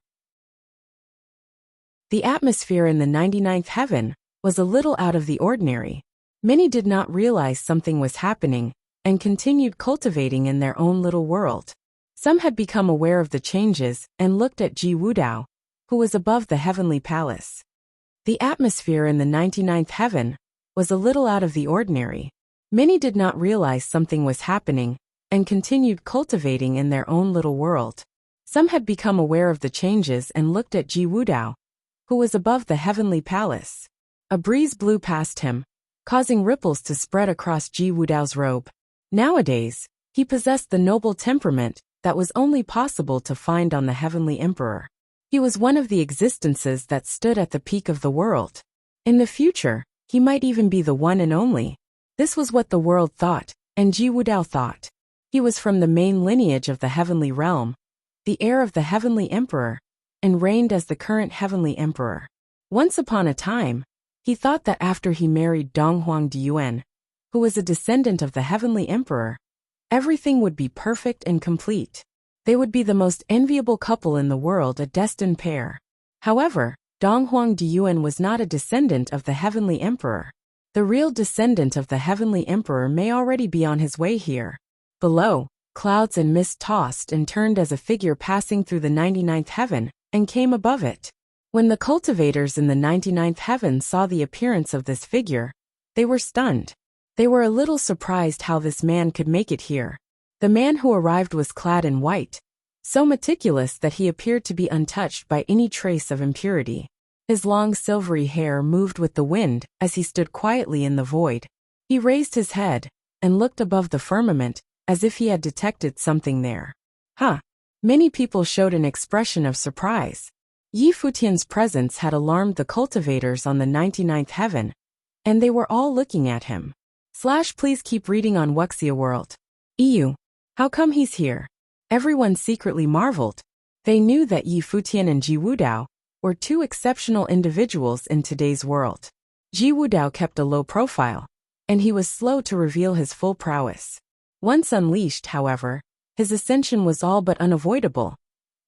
The atmosphere in the 99th heaven was a little out of the ordinary. Many did not realize something was happening and continued cultivating in their own little world. Some had become aware of the changes and looked at Ji Wudao, who was above the heavenly palace. The atmosphere in the 99th heaven was a little out of the ordinary. Many did not realize something was happening and continued cultivating in their own little world. Some had become aware of the changes and looked at Ji Wudao, who was above the heavenly palace. A breeze blew past him, causing ripples to spread across Ji Wudao's robe. Nowadays, he possessed the noble temperament that was only possible to find on the heavenly emperor. He was one of the existences that stood at the peak of the world. In the future, he might even be the one and only. This was what the world thought, and Ji Wudao thought. He was from the main lineage of the heavenly realm, the heir of the heavenly emperor, and reigned as the current heavenly emperor. Once upon a time, he thought that after he married Donghuang Diyuan, who was a descendant of the heavenly emperor, everything would be perfect and complete. They would be the most enviable couple in the world, a destined pair. However, Donghuang Diyuan was not a descendant of the heavenly emperor. The real descendant of the heavenly emperor may already be on his way here. Below, clouds and mist tossed and turned as a figure passing through the 99th heaven, and came above it. When the cultivators in the 99th heaven saw the appearance of this figure, they were stunned. They were a little surprised how this man could make it here. The man who arrived was clad in white, so meticulous that he appeared to be untouched by any trace of impurity. His long silvery hair moved with the wind as he stood quietly in the void. He raised his head and looked above the firmament as if he had detected something there. Many people showed an expression of surprise. Yi Futian's presence had alarmed the cultivators on the 99th heaven, and they were all looking at him. Please keep reading on Wuxia World. EU. How come he's here? Everyone secretly marveled. They knew that Yi Futian and Ji Wudao were two exceptional individuals in today's world. Ji Wudao kept a low profile, and he was slow to reveal his full prowess. Once unleashed, however, his ascension was all but unavoidable,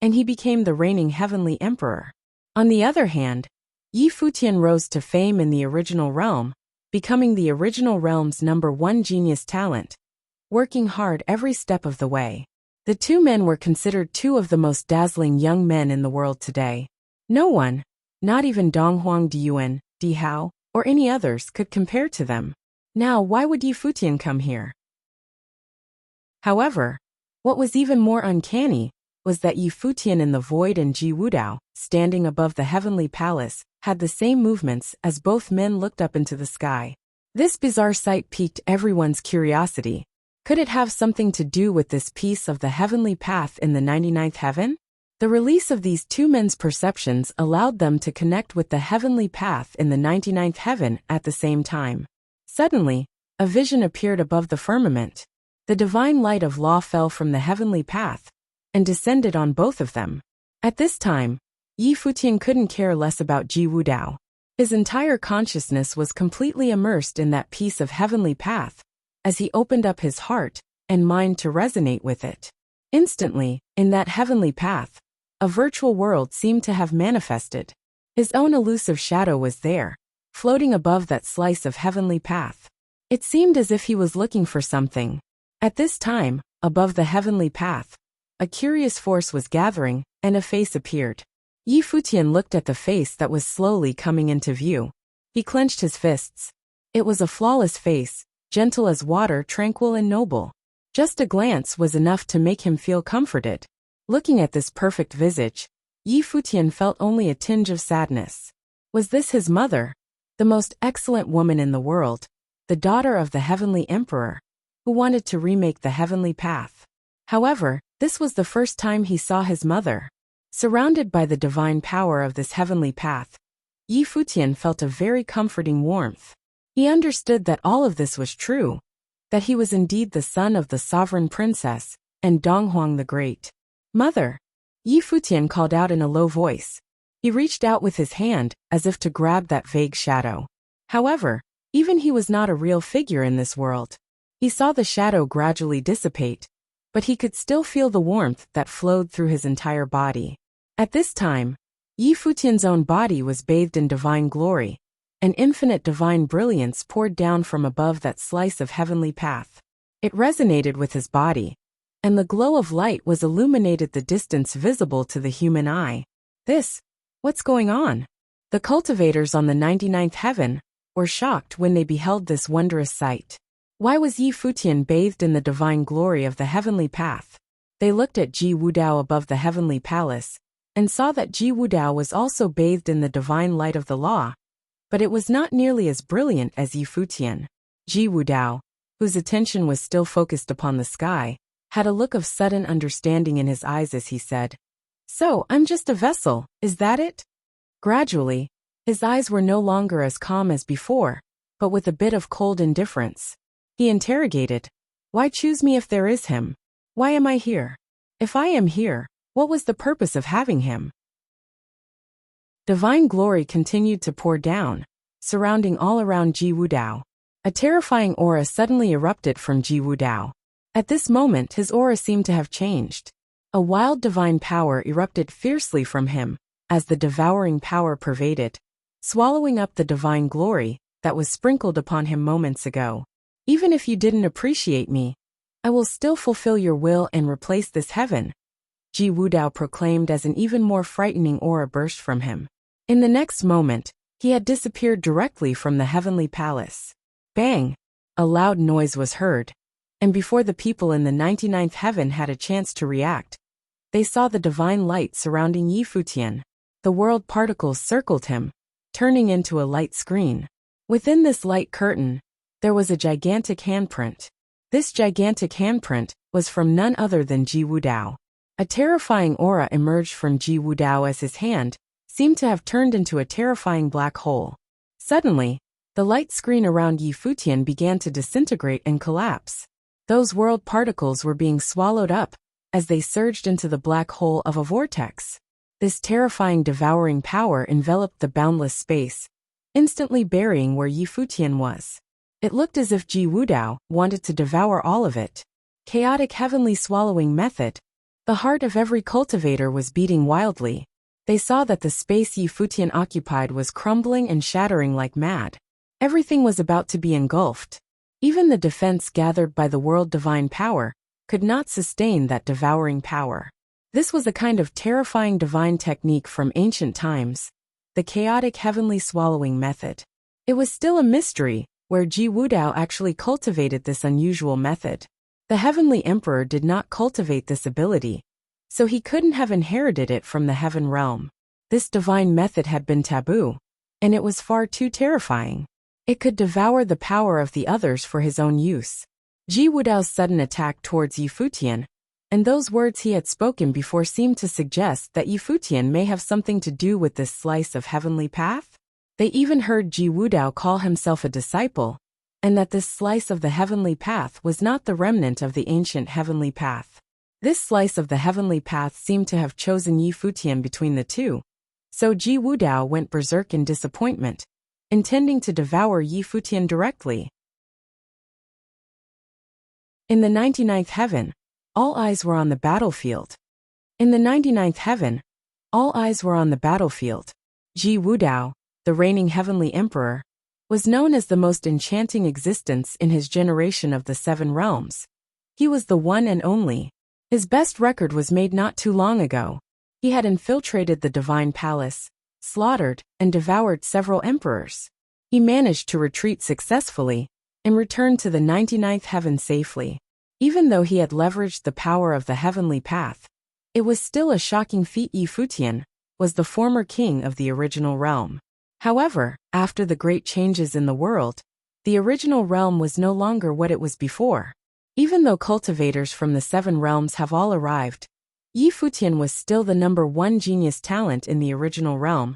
and he became the reigning heavenly emperor. On the other hand, Yi Futian rose to fame in the original realm, becoming the original realm's #1 genius talent, working hard every step of the way. The two men were considered two of the most dazzling young men in the world today. No one, not even Donghuang Diyuan, Di Hao, or any others, could compare to them. Now, why would Yi Futian come here? However, what was even more uncanny was that Yi Futian in the void and Ji Wudao, standing above the heavenly palace, had the same movements as both men looked up into the sky. This bizarre sight piqued everyone's curiosity. Could it have something to do with this piece of the heavenly path in the 99th heaven? The release of these two men's perceptions allowed them to connect with the heavenly path in the 99th heaven at the same time. Suddenly, a vision appeared above the firmament. The divine light of law fell from the heavenly path and descended on both of them. At this time, Yi Futian couldn't care less about Ji Wudao. His entire consciousness was completely immersed in that piece of heavenly path, as he opened up his heart and mind to resonate with it. Instantly, in that heavenly path, a virtual world seemed to have manifested. His own elusive shadow was there, floating above that slice of heavenly path. It seemed as if he was looking for something. At this time, above the heavenly path, a curious force was gathering, and a face appeared. Yi Futian looked at the face that was slowly coming into view. He clenched his fists. It was a flawless face, gentle as water, tranquil and noble. Just a glance was enough to make him feel comforted. Looking at this perfect visage, Yi Futian felt only a tinge of sadness. Was this his mother? The most excellent woman in the world, the daughter of the heavenly emperor, who wanted to remake the heavenly path. However, this was the first time he saw his mother. Surrounded by the divine power of this heavenly path, Yi Futian felt a very comforting warmth. He understood that all of this was true, that he was indeed the son of the sovereign princess and Donghuang the Great. Mother! Yi Futian called out in a low voice. He reached out with his hand as if to grab that vague shadow. However, even he was not a real figure in this world. He saw the shadow gradually dissipate, but he could still feel the warmth that flowed through his entire body. At this time, Yi Futian's own body was bathed in divine glory. An infinite divine brilliance poured down from above that slice of heavenly path. It resonated with his body, and the glow of light was illuminated the distance visible to the human eye. What's going on? The cultivators on the 99th heaven were shocked when they beheld this wondrous sight. Why was Yi Futian bathed in the divine glory of the heavenly path? They looked at Ji Wudao above the heavenly palace, and saw that Ji Wudao was also bathed in the divine light of the law, but it was not nearly as brilliant as Yi Futian. Ji Wudao, whose attention was still focused upon the sky, had a look of sudden understanding in his eyes as he said, "So, I'm just a vessel, is that it?" Gradually, his eyes were no longer as calm as before, but with a bit of cold indifference. He interrogated, "Why choose me if there is him? Why am I here? If I am here, what was the purpose of having him?" Divine glory continued to pour down, surrounding all around Ji Wudao. A terrifying aura suddenly erupted from Ji Wudao. At this moment his aura seemed to have changed. A wild divine power erupted fiercely from him, as the devouring power pervaded, swallowing up the divine glory that was sprinkled upon him moments ago. "Even if you didn't appreciate me, I will still fulfill your will and replace this heaven," Ji Wudao proclaimed as an even more frightening aura burst from him. In the next moment, he had disappeared directly from the heavenly palace. Bang! A loud noise was heard, and before the people in the 99th heaven had a chance to react, they saw the divine light surrounding Yi Futian. The world particles circled him, turning into a light screen. Within this light curtain, there was a gigantic handprint. This gigantic handprint was from none other than Ji Wudao. A terrifying aura emerged from Ji Wudao as his hand seemed to have turned into a terrifying black hole. Suddenly, the light screen around Yi Futian began to disintegrate and collapse. Those world particles were being swallowed up as they surged into the black hole of a vortex. This terrifying devouring power enveloped the boundless space, instantly burying where Yi Futian was. It looked as if Ji Wudao wanted to devour all of it. Chaotic heavenly swallowing method. The heart of every cultivator was beating wildly. They saw that the space Yi Futian occupied was crumbling and shattering like mad. Everything was about to be engulfed. Even the defense gathered by the world divine power could not sustain that devouring power. This was a kind of terrifying divine technique from ancient times, the chaotic heavenly swallowing method. It was still a mystery where Ji Wudao actually cultivated this unusual method. The heavenly emperor did not cultivate this ability, so he couldn't have inherited it from the heaven realm. This divine method had been taboo, and it was far too terrifying. It could devour the power of the others for his own use. Ji Wudao's sudden attack towards Yi Futian, and those words he had spoken before seemed to suggest that Yi Futian may have something to do with this slice of heavenly path. They even heard Ji Wudao call himself a disciple, and that this slice of the heavenly path was not the remnant of the ancient heavenly path. This slice of the heavenly path seemed to have chosen Yi Futian between the two, so Ji Wudao went berserk in disappointment, intending to devour Yi Futian directly. In the 99th heaven, all eyes were on the battlefield. In the 99th heaven, all eyes were on the battlefield. Ji Wudao, the reigning heavenly emperor, was known as the most enchanting existence in his generation of the 7 realms. He was the one and only. His best record was made not too long ago. He had infiltrated the divine palace, slaughtered and devoured several emperors. He managed to retreat successfully and returned to the 99th heaven safely. Even though he had leveraged the power of the heavenly path, it was still a shocking feat. Yi Futian was the former king of the original realm. However, after the great changes in the world, the original realm was no longer what it was before. Even though cultivators from the 7 realms have all arrived, Yi Futian was still the #1 genius talent in the original realm,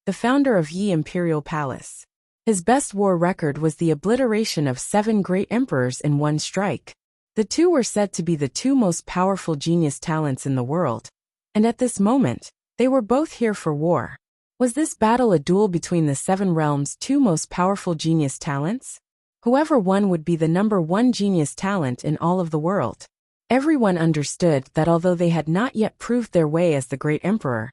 the founder of Yi Imperial Palace. His best war record was the obliteration of 7 great emperors in one strike. The two were said to be the 2 most powerful genius talents in the world, and at this moment, they were both here for war. Was this battle a duel between the 7 realms' 2 most powerful genius talents? Whoever won would be the #1 genius talent in all of the world. Everyone understood that although they had not yet proved their way as the great emperor,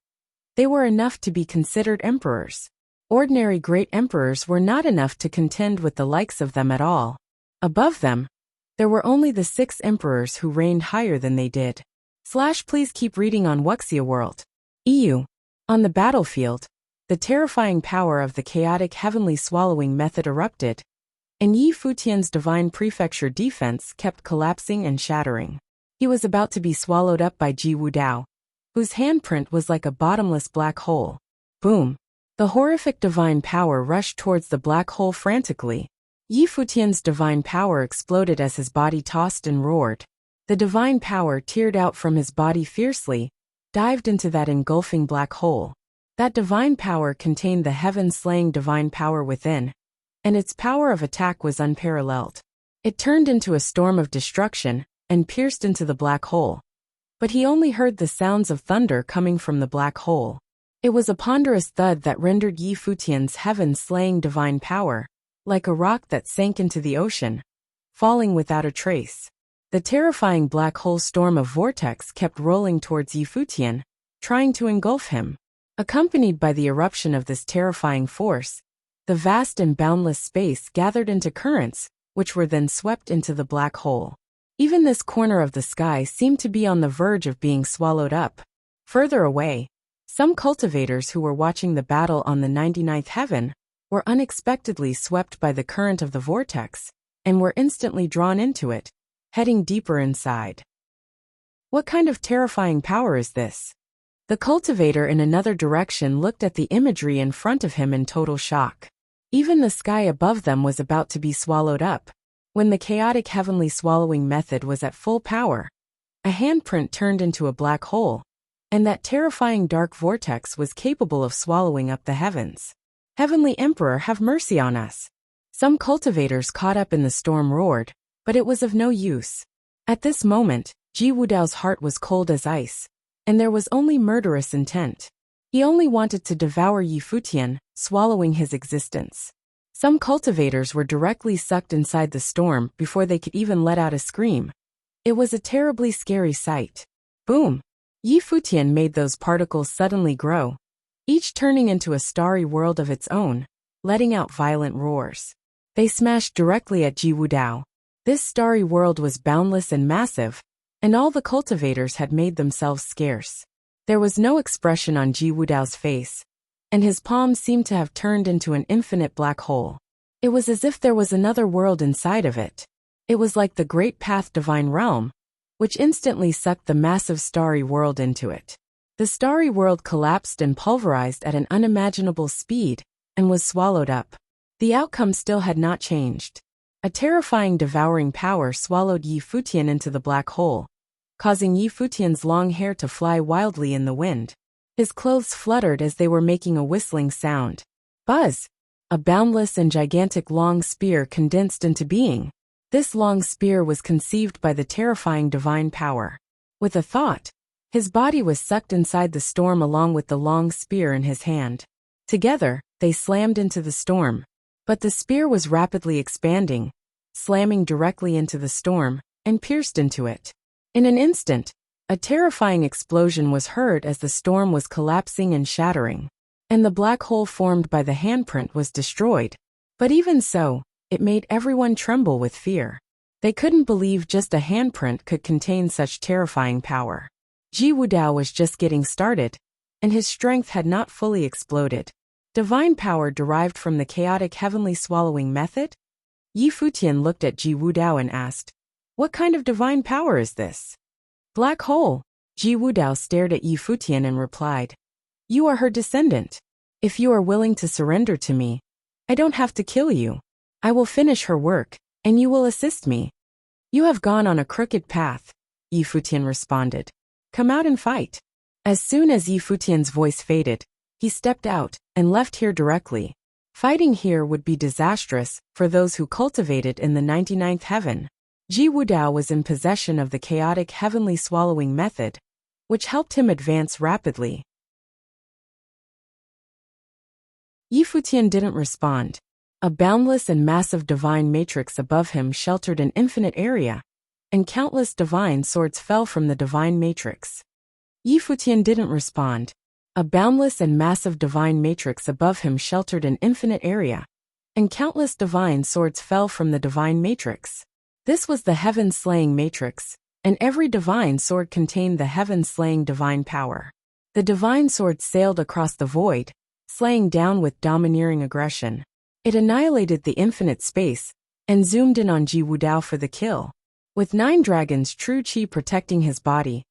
they were enough to be considered emperors. Ordinary great emperors were not enough to contend with the likes of them at all. Above them, there were only the 6 emperors who reigned higher than they did. Please keep reading on Wuxia World. EU. On the battlefield, the terrifying power of the chaotic heavenly swallowing method erupted, and Yi Futian's divine prefecture defense kept collapsing and shattering. He was about to be swallowed up by Ji Wudao, whose handprint was like a bottomless black hole. Boom! The horrific divine power rushed towards the black hole frantically. Yi Futian's divine power exploded as his body tossed and roared. The divine power teared out from his body fiercely, dived into that engulfing black hole. That divine power contained the heaven-slaying divine power within, and its power of attack was unparalleled. It turned into a storm of destruction and pierced into the black hole. But he only heard the sounds of thunder coming from the black hole. It was a ponderous thud that rendered Yi Futian's heaven-slaying divine power like a rock that sank into the ocean, falling without a trace. The terrifying black hole storm of vortex kept rolling towards Yi Futian, trying to engulf him. Accompanied by the eruption of this terrifying force, the vast and boundless space gathered into currents, which were then swept into the black hole. Even this corner of the sky seemed to be on the verge of being swallowed up. Further away, some cultivators who were watching the battle on the 99th heaven were unexpectedly swept by the current of the vortex, and were instantly drawn into it, heading deeper inside. What kind of terrifying power is this? The cultivator in another direction looked at the imagery in front of him in total shock. Even the sky above them was about to be swallowed up. When the chaotic heavenly swallowing method was at full power, a handprint turned into a black hole, and that terrifying dark vortex was capable of swallowing up the heavens. Heavenly Emperor, have mercy on us. Some cultivators caught up in the storm roared, but it was of no use. At this moment, Ji Wudao's heart was cold as ice, and there was only murderous intent. He only wanted to devour Yi Futian, swallowing his existence. Some cultivators were directly sucked inside the storm before they could even let out a scream. It was a terribly scary sight. Boom! Yi Futian made those particles suddenly grow, each turning into a starry world of its own, letting out violent roars. They smashed directly at Ji Wudao. This starry world was boundless and massive, and all the cultivators had made themselves scarce. There was no expression on Ji Wudao's face, and his palms seemed to have turned into an infinite black hole. It was as if there was another world inside of it. It was like the Great Path Divine Realm, which instantly sucked the massive starry world into it. The starry world collapsed and pulverized at an unimaginable speed, and was swallowed up. The outcome still had not changed. A terrifying devouring power swallowed Yi Futian into the black hole, causing Yi Futian's long hair to fly wildly in the wind. His clothes fluttered as they were making a whistling sound. Buzz! a boundless and gigantic long spear condensed into being. This long spear was conceived by the terrifying divine power. With a thought, his body was sucked inside the storm along with the long spear in his hand. Together, they slammed into the storm. But the spear was rapidly expanding, slamming directly into the storm, and pierced into it. In an instant, a terrifying explosion was heard as the storm was collapsing and shattering, and the black hole formed by the handprint was destroyed. But even so, it made everyone tremble with fear. They couldn't believe just a handprint could contain such terrifying power. Ji Wudao was just getting started, and his strength had not fully exploded. Divine power derived from the chaotic heavenly swallowing method? Yi Futian looked at Ji Wudao and asked, "What kind of divine power is this?" "Black hole." Ji Wudao stared at Yi Futian and replied, "You are her descendant. If you are willing to surrender to me, I don't have to kill you. I will finish her work, and you will assist me." "You have gone on a crooked path," Yi Futian responded. "Come out and fight." As soon as Yi Futian's voice faded, he stepped out and left here directly. Fighting here would be disastrous for those who cultivated in the 99th heaven. Ji Wudao was in possession of the chaotic heavenly swallowing method, which helped him advance rapidly. Yi Futian didn't respond. A boundless and massive divine matrix above him sheltered an infinite area, and countless divine swords fell from the divine matrix. Yi Futian didn't respond. A boundless and massive divine matrix above him sheltered an infinite area, and countless divine swords fell from the divine matrix. This was the heaven-slaying matrix, and every divine sword contained the heaven-slaying divine power. The divine sword sailed across the void, slaying down with domineering aggression. It annihilated the infinite space, and zoomed in on Ji Wudao for the kill. With 9 dragons' true chi protecting his body,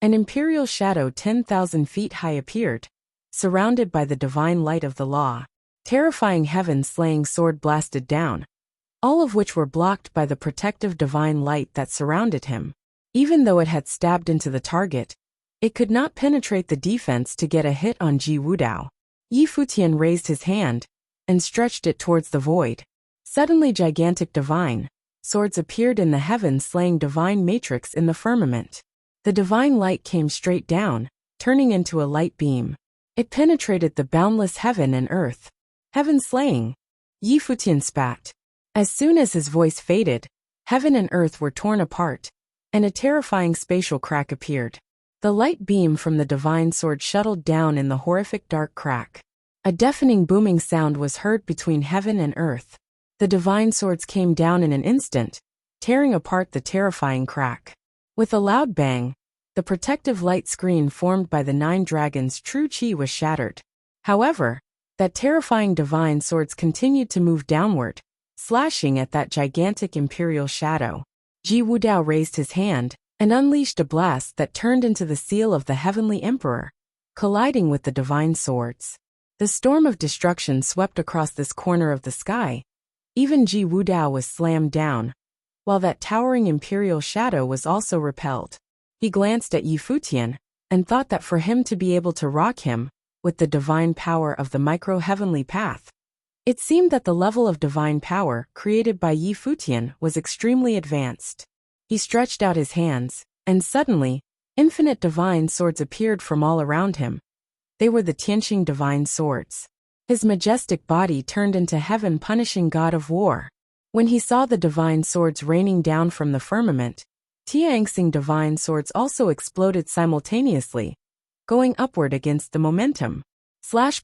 an imperial shadow 10,000 feet high appeared, surrounded by the divine light of the law. Terrifying heaven-slaying sword blasted down, all of which were blocked by the protective divine light that surrounded him. Even though it had stabbed into the target, it could not penetrate the defense to get a hit on Ji Wudao. Yi Futian raised his hand and stretched it towards the void. Suddenly gigantic divine swords appeared in the heaven-slaying divine matrix in the firmament. The divine light came straight down, turning into a light beam. It penetrated the boundless heaven and earth. Heaven-slaying. Yi Futian spat. As soon as his voice faded, heaven and earth were torn apart, and a terrifying spatial crack appeared. The light beam from the divine sword shuttled down in the horrific dark crack. A deafening booming sound was heard between heaven and earth. The divine swords came down in an instant, tearing apart the terrifying crack. With a loud bang, the protective light screen formed by the 9 dragons' true chi was shattered. However, that terrifying divine swords continued to move downward, slashing at that gigantic imperial shadow. Ji Wudao raised his hand and unleashed a blast that turned into the seal of the heavenly emperor, colliding with the divine swords. The storm of destruction swept across this corner of the sky. Even Ji Wudao was slammed down, while that towering imperial shadow was also repelled. He glanced at Yi Futian and thought that for him to be able to rock him with the divine power of the micro-heavenly path, it seemed that the level of divine power created by Yi Futian was extremely advanced. He stretched out his hands, and suddenly, infinite divine swords appeared from all around him. They were the Tianqing divine swords. His majestic body turned into heaven-punishing god of war. When he saw the divine swords raining down from the firmament, Tianqing divine swords also exploded simultaneously, going upward against the momentum.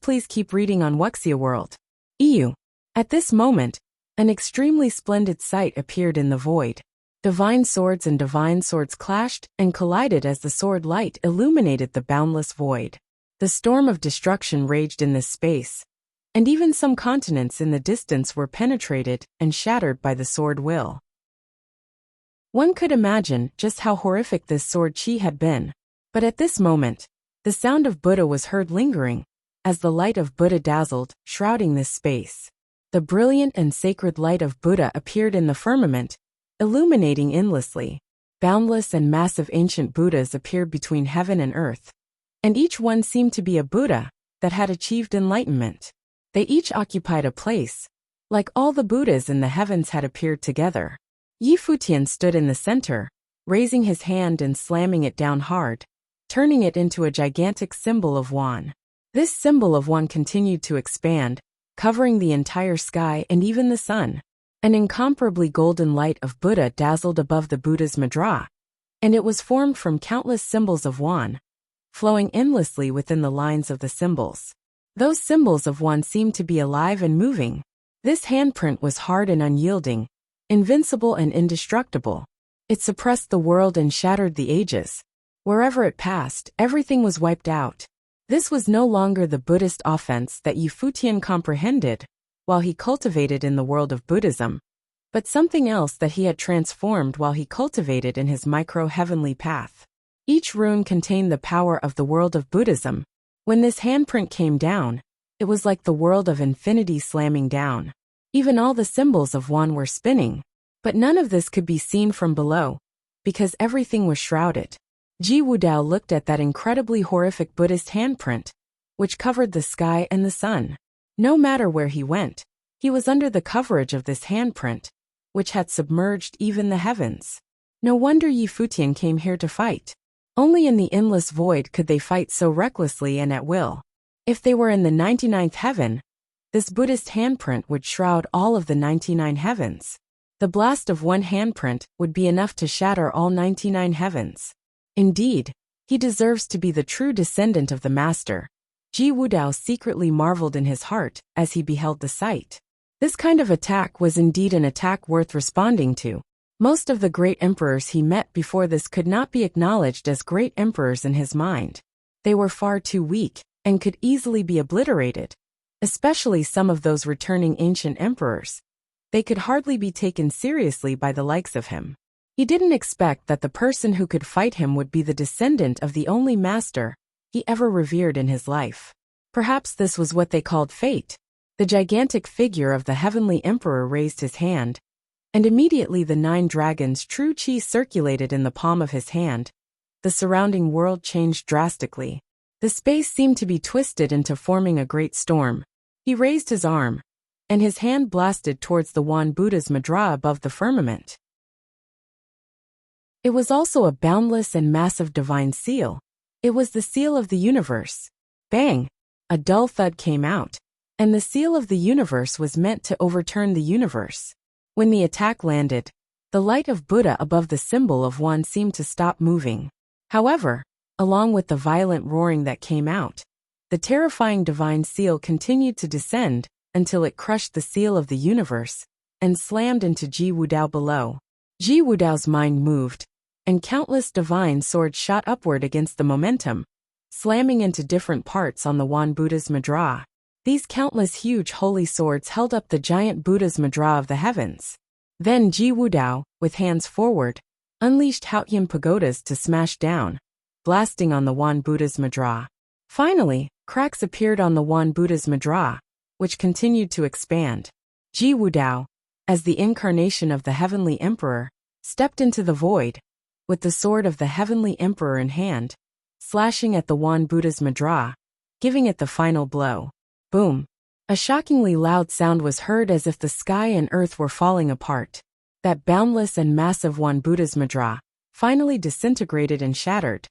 Please keep reading on Wuxia World. EU. At this moment, an extremely splendid sight appeared in the void. Divine swords and divine swords clashed and collided as the sword light illuminated the boundless void. The storm of destruction raged in this space, and even some continents in the distance were penetrated and shattered by the sword will. One could imagine just how horrific this sword chi had been. But at this moment, the sound of Buddha was heard lingering, as the light of Buddha dazzled, shrouding this space. The brilliant and sacred light of Buddha appeared in the firmament, illuminating endlessly. Boundless and massive ancient Buddhas appeared between heaven and earth, and each one seemed to be a Buddha that had achieved enlightenment. They each occupied a place, like all the Buddhas in the heavens had appeared together. Yi Futian stood in the center, raising his hand and slamming it down hard, turning it into a gigantic symbol of Wan. This symbol of Wan continued to expand, covering the entire sky and even the sun. An incomparably golden light of Buddha dazzled above the Buddha's mudra, and it was formed from countless symbols of Wan, flowing endlessly within the lines of the symbols. Those symbols of Wan seemed to be alive and moving. This handprint was hard and unyielding, invincible and indestructible. It suppressed the world and shattered the ages. Wherever it passed, everything was wiped out. This was no longer the Buddhist offense that Yi Futian comprehended while he cultivated in the world of Buddhism, but something else that he had transformed while he cultivated in his micro-heavenly path. Each rune contained the power of the world of Buddhism. When this handprint came down, it was like the world of infinity slamming down. Even all the symbols of Wan were spinning, but none of this could be seen from below, because everything was shrouded. Ji Wudao looked at that incredibly horrific Buddhist handprint, which covered the sky and the sun. No matter where he went, he was under the coverage of this handprint, which had submerged even the heavens. No wonder Yi Futian came here to fight. Only in the endless void could they fight so recklessly and at will. If they were in the 99th heaven, this Buddhist handprint would shroud all of the 99 heavens. The blast of one handprint would be enough to shatter all 99 heavens. Indeed, he deserves to be the true descendant of the master. Ji Wudao secretly marveled in his heart as he beheld the sight. This kind of attack was indeed an attack worth responding to. Most of the great emperors he met before this could not be acknowledged as great emperors in his mind. They were far too weak and could easily be obliterated, especially some of those returning ancient emperors. They could hardly be taken seriously by the likes of him. He didn't expect that the person who could fight him would be the descendant of the only master he ever revered in his life. Perhaps this was what they called fate. The gigantic figure of the heavenly emperor raised his hand, and immediately the 9 dragons' true chi circulated in the palm of his hand. The surrounding world changed drastically. The space seemed to be twisted into forming a great storm. He raised his arm, and his hand blasted towards the Wan Buddha's mudra above the firmament. It was also a boundless and massive divine seal. It was the seal of the universe. Bang! A dull thud came out, and the seal of the universe was meant to overturn the universe. When the attack landed, the light of Buddha above the symbol of Wan seemed to stop moving. However, along with the violent roaring that came out, the terrifying divine seal continued to descend until it crushed the seal of the universe and slammed into Ji Wudao below. Ji Wudao's mind moved, and countless divine swords shot upward against the momentum, slamming into different parts on the Wan Buddha's mudra. These countless huge holy swords held up the giant Buddha's mudra of the heavens. Then Ji Wudao, with hands forward, unleashed Haotian pagodas to smash down, blasting on the Wan Buddha's mudra. Finally, cracks appeared on the Wan Buddha's mudra, which continued to expand. Ji Wudao, as the incarnation of the heavenly emperor, stepped into the void, with the sword of the heavenly emperor in hand, slashing at the Wan Buddha's mudra, giving it the final blow. Boom! A shockingly loud sound was heard as if the sky and earth were falling apart. That boundless and massive Wan Buddha's mudra finally disintegrated and shattered,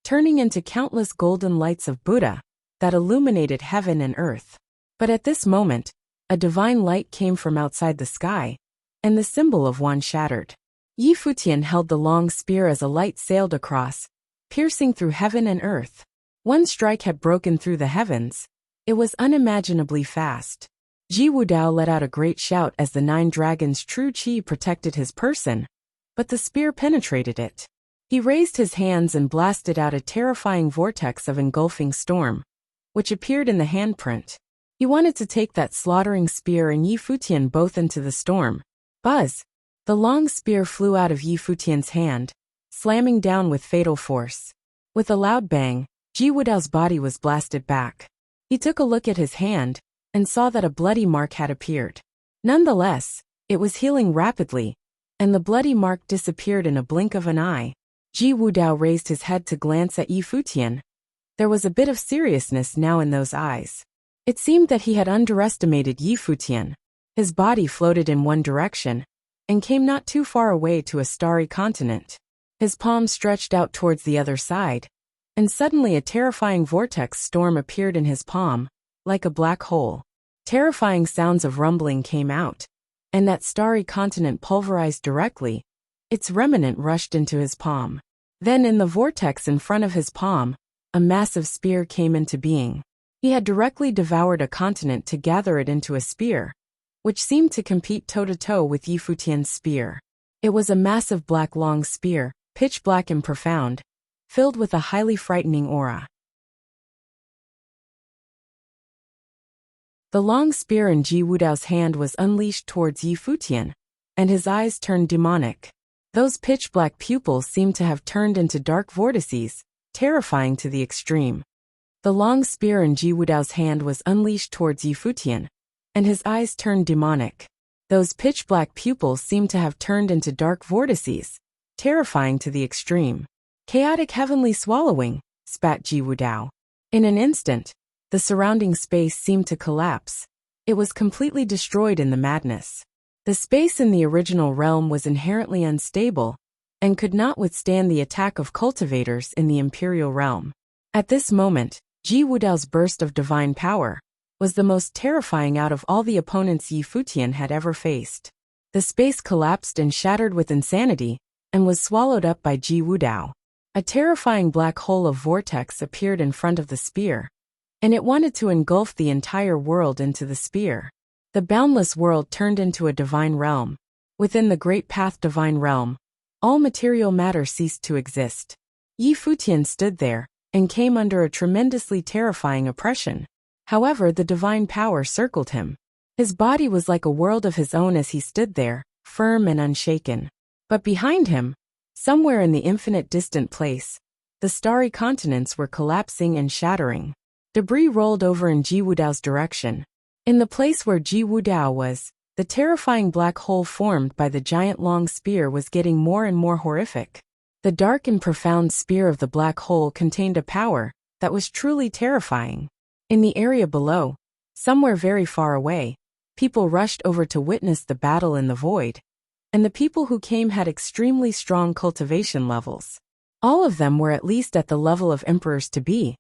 turning into countless golden lights of Buddha that illuminated heaven and earth. But at this moment, a divine light came from outside the sky, and the symbol of Wan shattered. Yi Futian held the long spear as a light sailed across, piercing through heaven and earth. One strike had broken through the heavens. It was unimaginably fast. Ji Wudao let out a great shout as the 9 dragons' true chi protected his person, but the spear penetrated it. He raised his hands and blasted out a terrifying vortex of engulfing storm, which appeared in the handprint. He wanted to take that slaughtering spear and Yi Futian both into the storm. Buzz! The long spear flew out of Yi Futian's hand, slamming down with fatal force. With a loud bang, Ji Wudao's body was blasted back. He took a look at his hand and saw that a bloody mark had appeared. Nonetheless, it was healing rapidly, and the bloody mark disappeared in a blink of an eye. Ji Wudao raised his head to glance at Yi Futian. There was a bit of seriousness now in those eyes. It seemed that he had underestimated Yi Futian. His body floated in one direction and came not too far away to a starry continent. His palm stretched out towards the other side, and suddenly a terrifying vortex storm appeared in his palm, like a black hole. Terrifying sounds of rumbling came out, and that starry continent pulverized directly. Its remnant rushed into his palm. Then in the vortex in front of his palm, a massive spear came into being. He had directly devoured a continent to gather it into a spear, which seemed to compete toe-to-toe with Yi Futian's spear. It was a massive black long spear, pitch black and profound, filled with a highly frightening aura. The long spear in Ji Wudao's hand was unleashed towards Yi Futian, and his eyes turned demonic. Those pitch-black pupils seemed to have turned into dark vortices, terrifying to the extreme. The long spear in Ji Wudao's hand was unleashed towards Yi Futian, and his eyes turned demonic. Those pitch-black pupils seemed to have turned into dark vortices, terrifying to the extreme. Chaotic heavenly swallowing, spat Ji Wudao. In an instant, the surrounding space seemed to collapse. It was completely destroyed in the madness. The space in the original realm was inherently unstable and could not withstand the attack of cultivators in the imperial realm. At this moment, Ji Wudao's burst of divine power was the most terrifying out of all the opponents Yi Futian had ever faced. The space collapsed and shattered with insanity and was swallowed up by Ji Wudao. A terrifying black hole of vortex appeared in front of the spear, and it wanted to engulf the entire world into the spear. The boundless world turned into a divine realm. Within the Great Path divine realm, all material matter ceased to exist. Yi Futian stood there and came under a tremendously terrifying oppression. However, the divine power circled him. His body was like a world of his own as he stood there, firm and unshaken. But behind him, somewhere in the infinite distant place, the starry continents were collapsing and shattering. Debris rolled over in Ji Wudao's direction. In the place where Ji Wudao was, the terrifying black hole formed by the giant long spear was getting more and more horrific. The dark and profound spear of the black hole contained a power that was truly terrifying. In the area below, somewhere very far away, people rushed over to witness the battle in the void, and the people who came had extremely strong cultivation levels. All of them were at least at the level of emperors to be.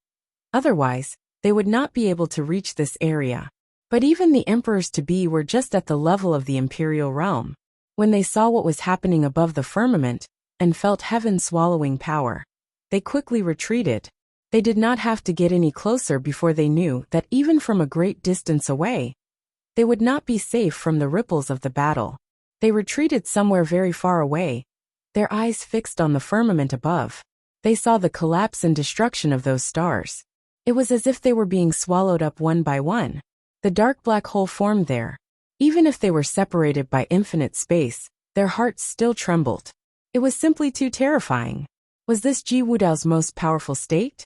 Otherwise, they would not be able to reach this area. But even the emperors to be were just at the level of the imperial realm. When they saw what was happening above the firmament and felt heaven swallowing power, they quickly retreated. They did not have to get any closer before they knew that even from a great distance away, they would not be safe from the ripples of the battle. They retreated somewhere very far away, their eyes fixed on the firmament above. They saw the collapse and destruction of those stars. It was as if they were being swallowed up one by one. The dark black hole formed there. Even if they were separated by infinite space, their hearts still trembled. It was simply too terrifying. Was this Ji Wudao's most powerful state?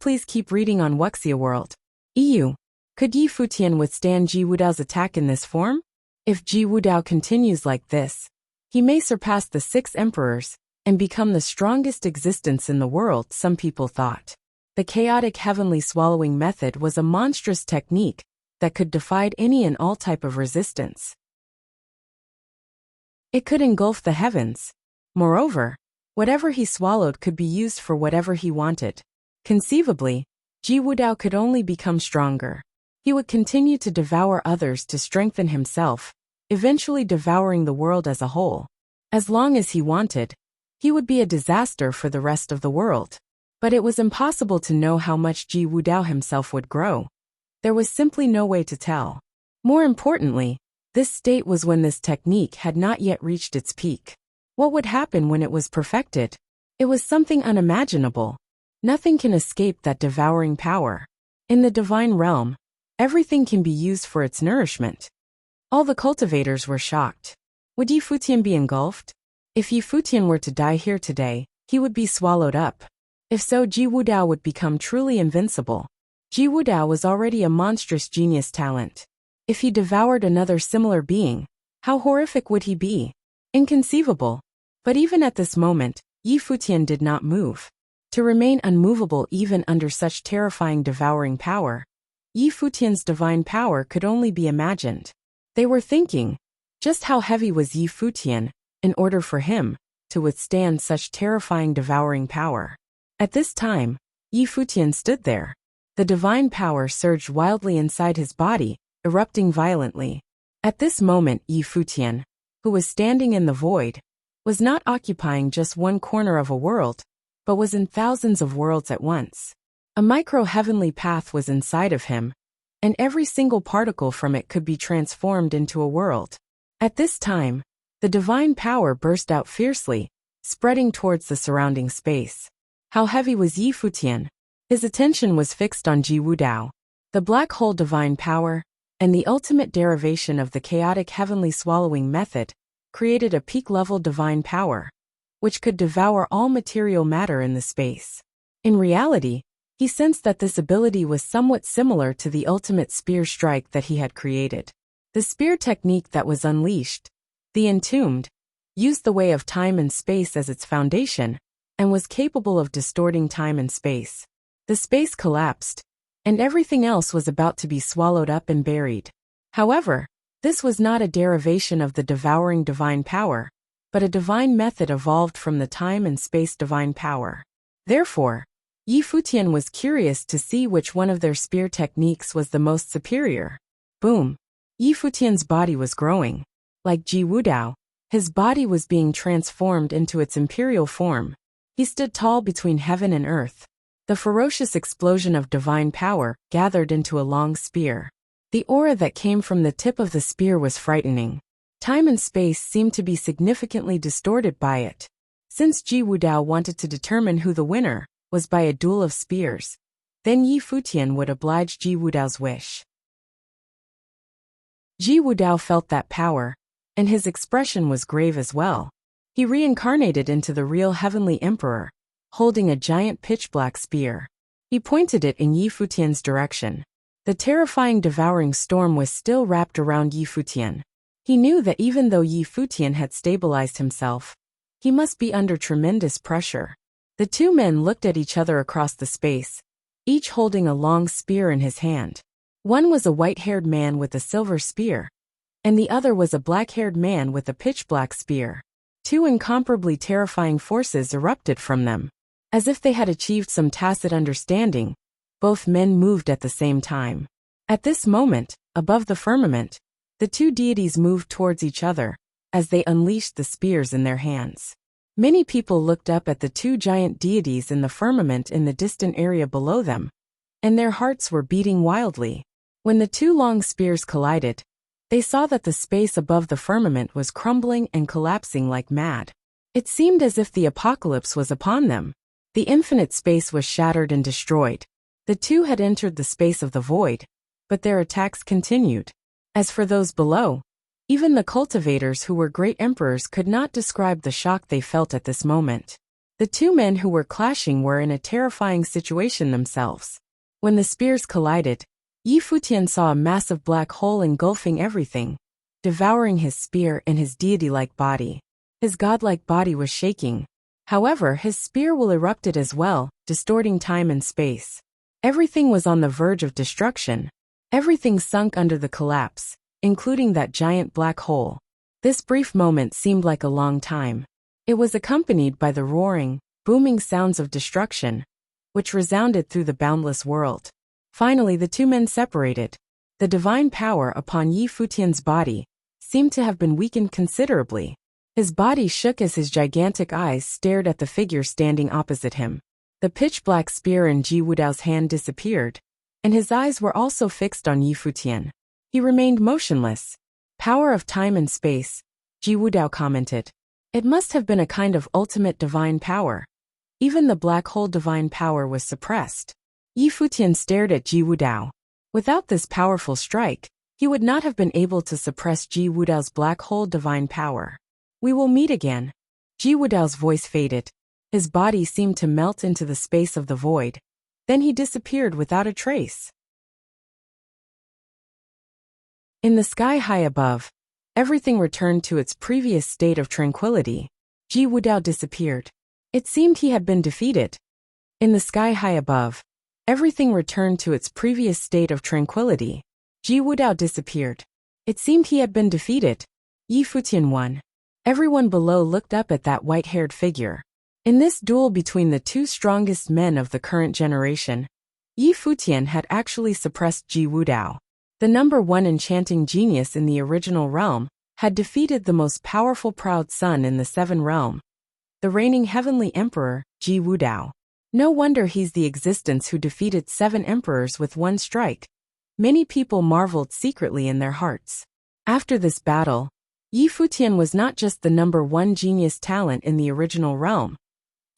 Please keep reading on Wuxia World. EU. Could Yi Futian withstand Ji Wudao's attack in this form? If Ji Wudao continues like this, he may surpass the 6 emperors and become the strongest existence in the world, some people thought. The chaotic heavenly swallowing method was a monstrous technique that could defy any and all type of resistance. It could engulf the heavens. Moreover, whatever he swallowed could be used for whatever he wanted. Conceivably, Ji Wudao could only become stronger. He would continue to devour others to strengthen himself, eventually devouring the world as a whole. As long as he wanted, he would be a disaster for the rest of the world. But it was impossible to know how much Ji Wudao himself would grow. There was simply no way to tell. More importantly, this state was when this technique had not yet reached its peak. What would happen when it was perfected? It was something unimaginable. Nothing can escape that devouring power. In the divine realm, everything can be used for its nourishment. All the cultivators were shocked. Would Yi Futian be engulfed? If Yi Futian were to die here today, he would be swallowed up. If so, Ji Wudao would become truly invincible. Ji Wudao was already a monstrous genius talent. If he devoured another similar being, how horrific would he be? Inconceivable. But even at this moment, Yi Futian did not move. To remain unmovable even under such terrifying devouring power, Yi Futian's divine power could only be imagined. They were thinking, just how heavy was Yi Futian, in order for him to withstand such terrifying devouring power. At this time, Yi Futian stood there. The divine power surged wildly inside his body, erupting violently. At this moment Yi Futian, who was standing in the void, was not occupying just one corner of a world, but was in thousands of worlds at once. A micro-heavenly path was inside of him, and every single particle from it could be transformed into a world. At this time, the divine power burst out fiercely, spreading towards the surrounding space. How heavy was Yi Futian? His attention was fixed on Ji Wudao, the black hole divine power, and the ultimate derivation of the chaotic heavenly swallowing method, created a peak-level divine power, which could devour all material matter in the space. In reality, he sensed that this ability was somewhat similar to the ultimate spear strike that he had created. The spear technique that was unleashed, the entombed, used the way of time and space as its foundation, and was capable of distorting time and space. The space collapsed, and everything else was about to be swallowed up and buried. However, this was not a derivation of the devouring divine power, but a divine method evolved from the time and space divine power. Therefore, Yi Futian was curious to see which one of their spear techniques was the most superior. Boom! Yi Futian's body was growing. Like Ji Wudao, his body was being transformed into its imperial form. He stood tall between heaven and earth. The ferocious explosion of divine power gathered into a long spear. The aura that came from the tip of the spear was frightening. Time and space seemed to be significantly distorted by it. Since Ji Wudao wanted to determine who the winner was by a duel of spears, then Yi Futian would oblige Ji Wudao's wish. Ji Wudao felt that power, and his expression was grave as well. He reincarnated into the real heavenly emperor, holding a giant pitch-black spear. He pointed it in Yi Futian's direction. The terrifying devouring storm was still wrapped around Yi Futian. He knew that even though Yi Futian had stabilized himself, he must be under tremendous pressure. The two men looked at each other across the space, each holding a long spear in his hand. One was a white-haired man with a silver spear, and the other was a black-haired man with a pitch-black spear. Two incomparably terrifying forces erupted from them. As if they had achieved some tacit understanding, both men moved at the same time. At this moment, above the firmament, the two deities moved towards each other, as they unleashed the spears in their hands. Many people looked up at the two giant deities in the firmament in the distant area below them, and their hearts were beating wildly. When the two long spears collided, they saw that the space above the firmament was crumbling and collapsing like mad. It seemed as if the apocalypse was upon them. The infinite space was shattered and destroyed. The two had entered the space of the void, but their attacks continued. As for those below, even the cultivators who were great emperors could not describe the shock they felt at this moment. The two men who were clashing were in a terrifying situation themselves. When the spears collided, Yi Futian saw a massive black hole engulfing everything, devouring his spear and his deity-like body. His godlike body was shaking. However, his spear will erupted as well, distorting time and space. Everything was on the verge of destruction. Everything sunk under the collapse, including that giant black hole. This brief moment seemed like a long time. It was accompanied by the roaring, booming sounds of destruction, which resounded through the boundless world. Finally, the two men separated. The divine power upon Yi Futian's body seemed to have been weakened considerably. His body shook as his gigantic eyes stared at the figure standing opposite him. The pitch-black spear in Ji Wudao's hand disappeared, and his eyes were also fixed on Yi Futian. He remained motionless. Power of time and space, Ji Wudao commented. It must have been a kind of ultimate divine power. Even the black hole divine power was suppressed. Yi Futian stared at Ji Wudao. Without this powerful strike, he would not have been able to suppress Ji Wudao's black hole divine power. We will meet again. Ji Wudao's voice faded. His body seemed to melt into the space of the void. Then he disappeared without a trace. In the sky high above, everything returned to its previous state of tranquility. Ji Wudao disappeared. It seemed he had been defeated. In the sky high above, Everything returned to its previous state of tranquility. Ji Wudao disappeared. It seemed he had been defeated. Yi Futian won. Everyone below looked up at that white-haired figure. In this duel between the two strongest men of the current generation, Yi Futian had actually suppressed Ji Wudao. The number one enchanting genius in the original realm had defeated the most powerful proud son in the Seven Realm, the reigning heavenly emperor, Ji Wudao. No wonder he's the existence who defeated 7 emperors with one strike. Many people marveled secretly in their hearts. After this battle, Yi Futian was not just the number one genius talent in the original realm.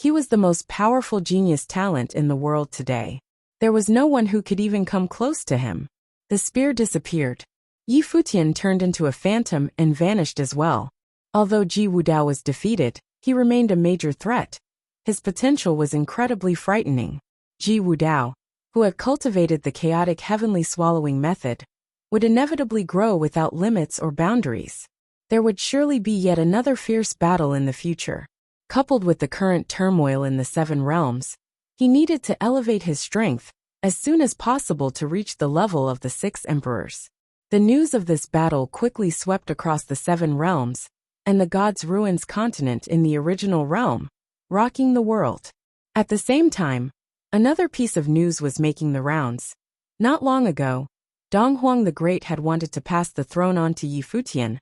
He was the most powerful genius talent in the world today. There was no one who could even come close to him. The spear disappeared. Yi Futian turned into a phantom and vanished as well. Although Ji Wudao was defeated, he remained a major threat. His potential was incredibly frightening. Ji Wudao, who had cultivated the chaotic heavenly swallowing method, would inevitably grow without limits or boundaries. There would surely be yet another fierce battle in the future. Coupled with the current turmoil in the 7 realms, he needed to elevate his strength as soon as possible to reach the level of the 6 emperors. The news of this battle quickly swept across the 7 realms and the God's Ruins continent in the original realm, rocking the world. At the same time, another piece of news was making the rounds. Not long ago, Donghuang the Great had wanted to pass the throne on to Yi Futian,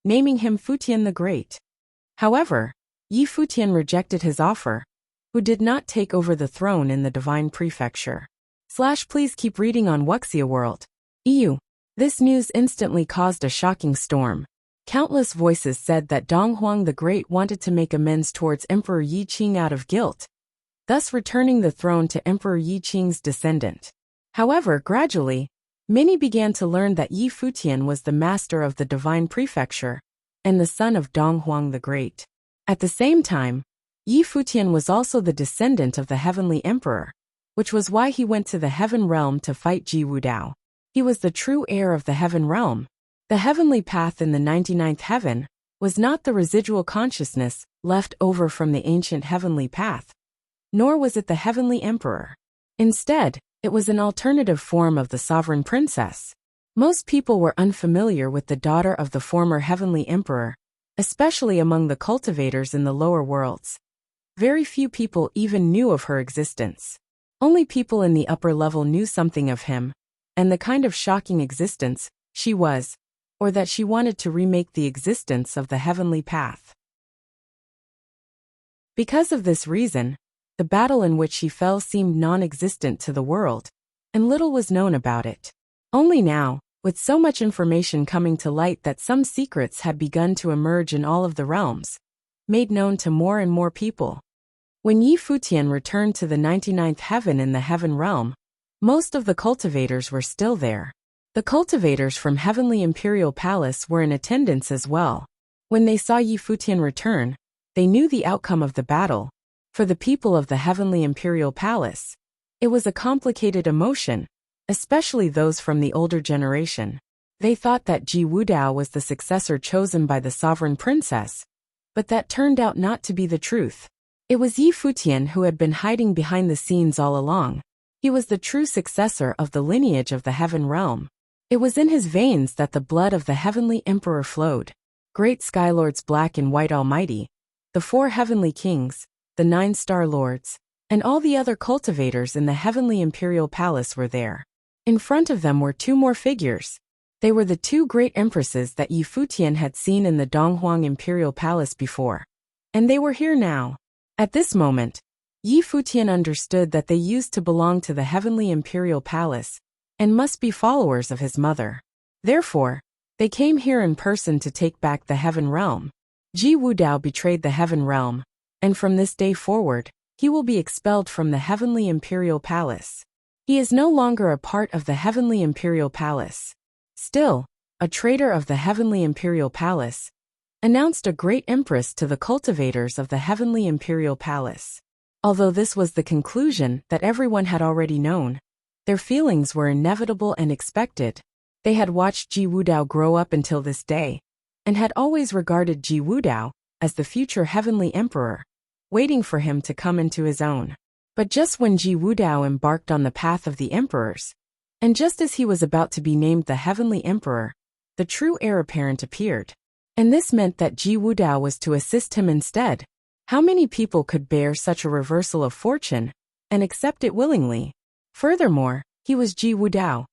naming him Futian the Great. However, Yi Futian rejected his offer, who did not take over the throne in the Divine Prefecture. Please keep reading on Wuxia World. EU. This news instantly caused a shocking storm. Countless voices said that Donghuang the Great wanted to make amends towards Emperor Yi Qing out of guilt, thus returning the throne to Emperor Yi Qing's descendant. However, gradually, many began to learn that Yi Futian was the master of the Divine Prefecture and the son of Donghuang the Great. At the same time, Yi Futian was also the descendant of the Heavenly Emperor, which was why he went to the Heaven Realm to fight Ji Wudao. He was the true heir of the Heaven Realm. The heavenly path in the 99th heaven was not the residual consciousness left over from the ancient heavenly path, nor was it the Heavenly Emperor. Instead, it was an alternative form of the Sovereign Princess. Most people were unfamiliar with the daughter of the former Heavenly Emperor, especially among the cultivators in the lower worlds. Very few people even knew of her existence. Only people in the upper level knew something of him, and the kind of shocking existence she was, or that she wanted to remake the existence of the heavenly path. Because of this reason, the battle in which she fell seemed non-existent to the world, and little was known about it. Only now, with so much information coming to light that some secrets had begun to emerge in all of the realms, made known to more and more people. When Yi Futian returned to the 99th heaven in the Heaven Realm, most of the cultivators were still there. The cultivators from Heavenly Imperial Palace were in attendance as well. When they saw Yi Futian return, they knew the outcome of the battle. For the people of the Heavenly Imperial Palace, it was a complicated emotion, especially those from the older generation. They thought that Ji Wudao was the successor chosen by the Sovereign Princess, but that turned out not to be the truth. It was Yi Futian who had been hiding behind the scenes all along. He was the true successor of the lineage of the Heaven Realm. It was in his veins that the blood of the Heavenly Emperor flowed. Great Skylords Black and White Almighty, the 4 Heavenly Kings, the 9 Star Lords, and all the other cultivators in the Heavenly Imperial Palace were there. In front of them were 2 more figures. They were the 2 great empresses that Yi Futian had seen in the Donghuang Imperial Palace before. And they were here now. At this moment, Yi Futian understood that they used to belong to the Heavenly Imperial Palace, and must be followers of his mother. Therefore, they came here in person to take back the Heaven Realm. Ji Wudao betrayed the Heaven Realm, and from this day forward, he will be expelled from the Heavenly Imperial Palace. He is no longer a part of the Heavenly Imperial Palace. Still, a traitor of the Heavenly Imperial Palace announced a great empress to the cultivators of the Heavenly Imperial Palace. Although this was the conclusion that everyone had already known, their feelings were inevitable and expected. They had watched Ji Wudao grow up until this day, and had always regarded Ji Wudao as the future Heavenly Emperor, waiting for him to come into his own. But just when Ji Wudao embarked on the path of the emperors, and just as he was about to be named the Heavenly Emperor, the true heir apparent appeared. And this meant that Ji Wudao was to assist him instead. How many people could bear such a reversal of fortune and accept it willingly? Furthermore, he was Ji Wudao,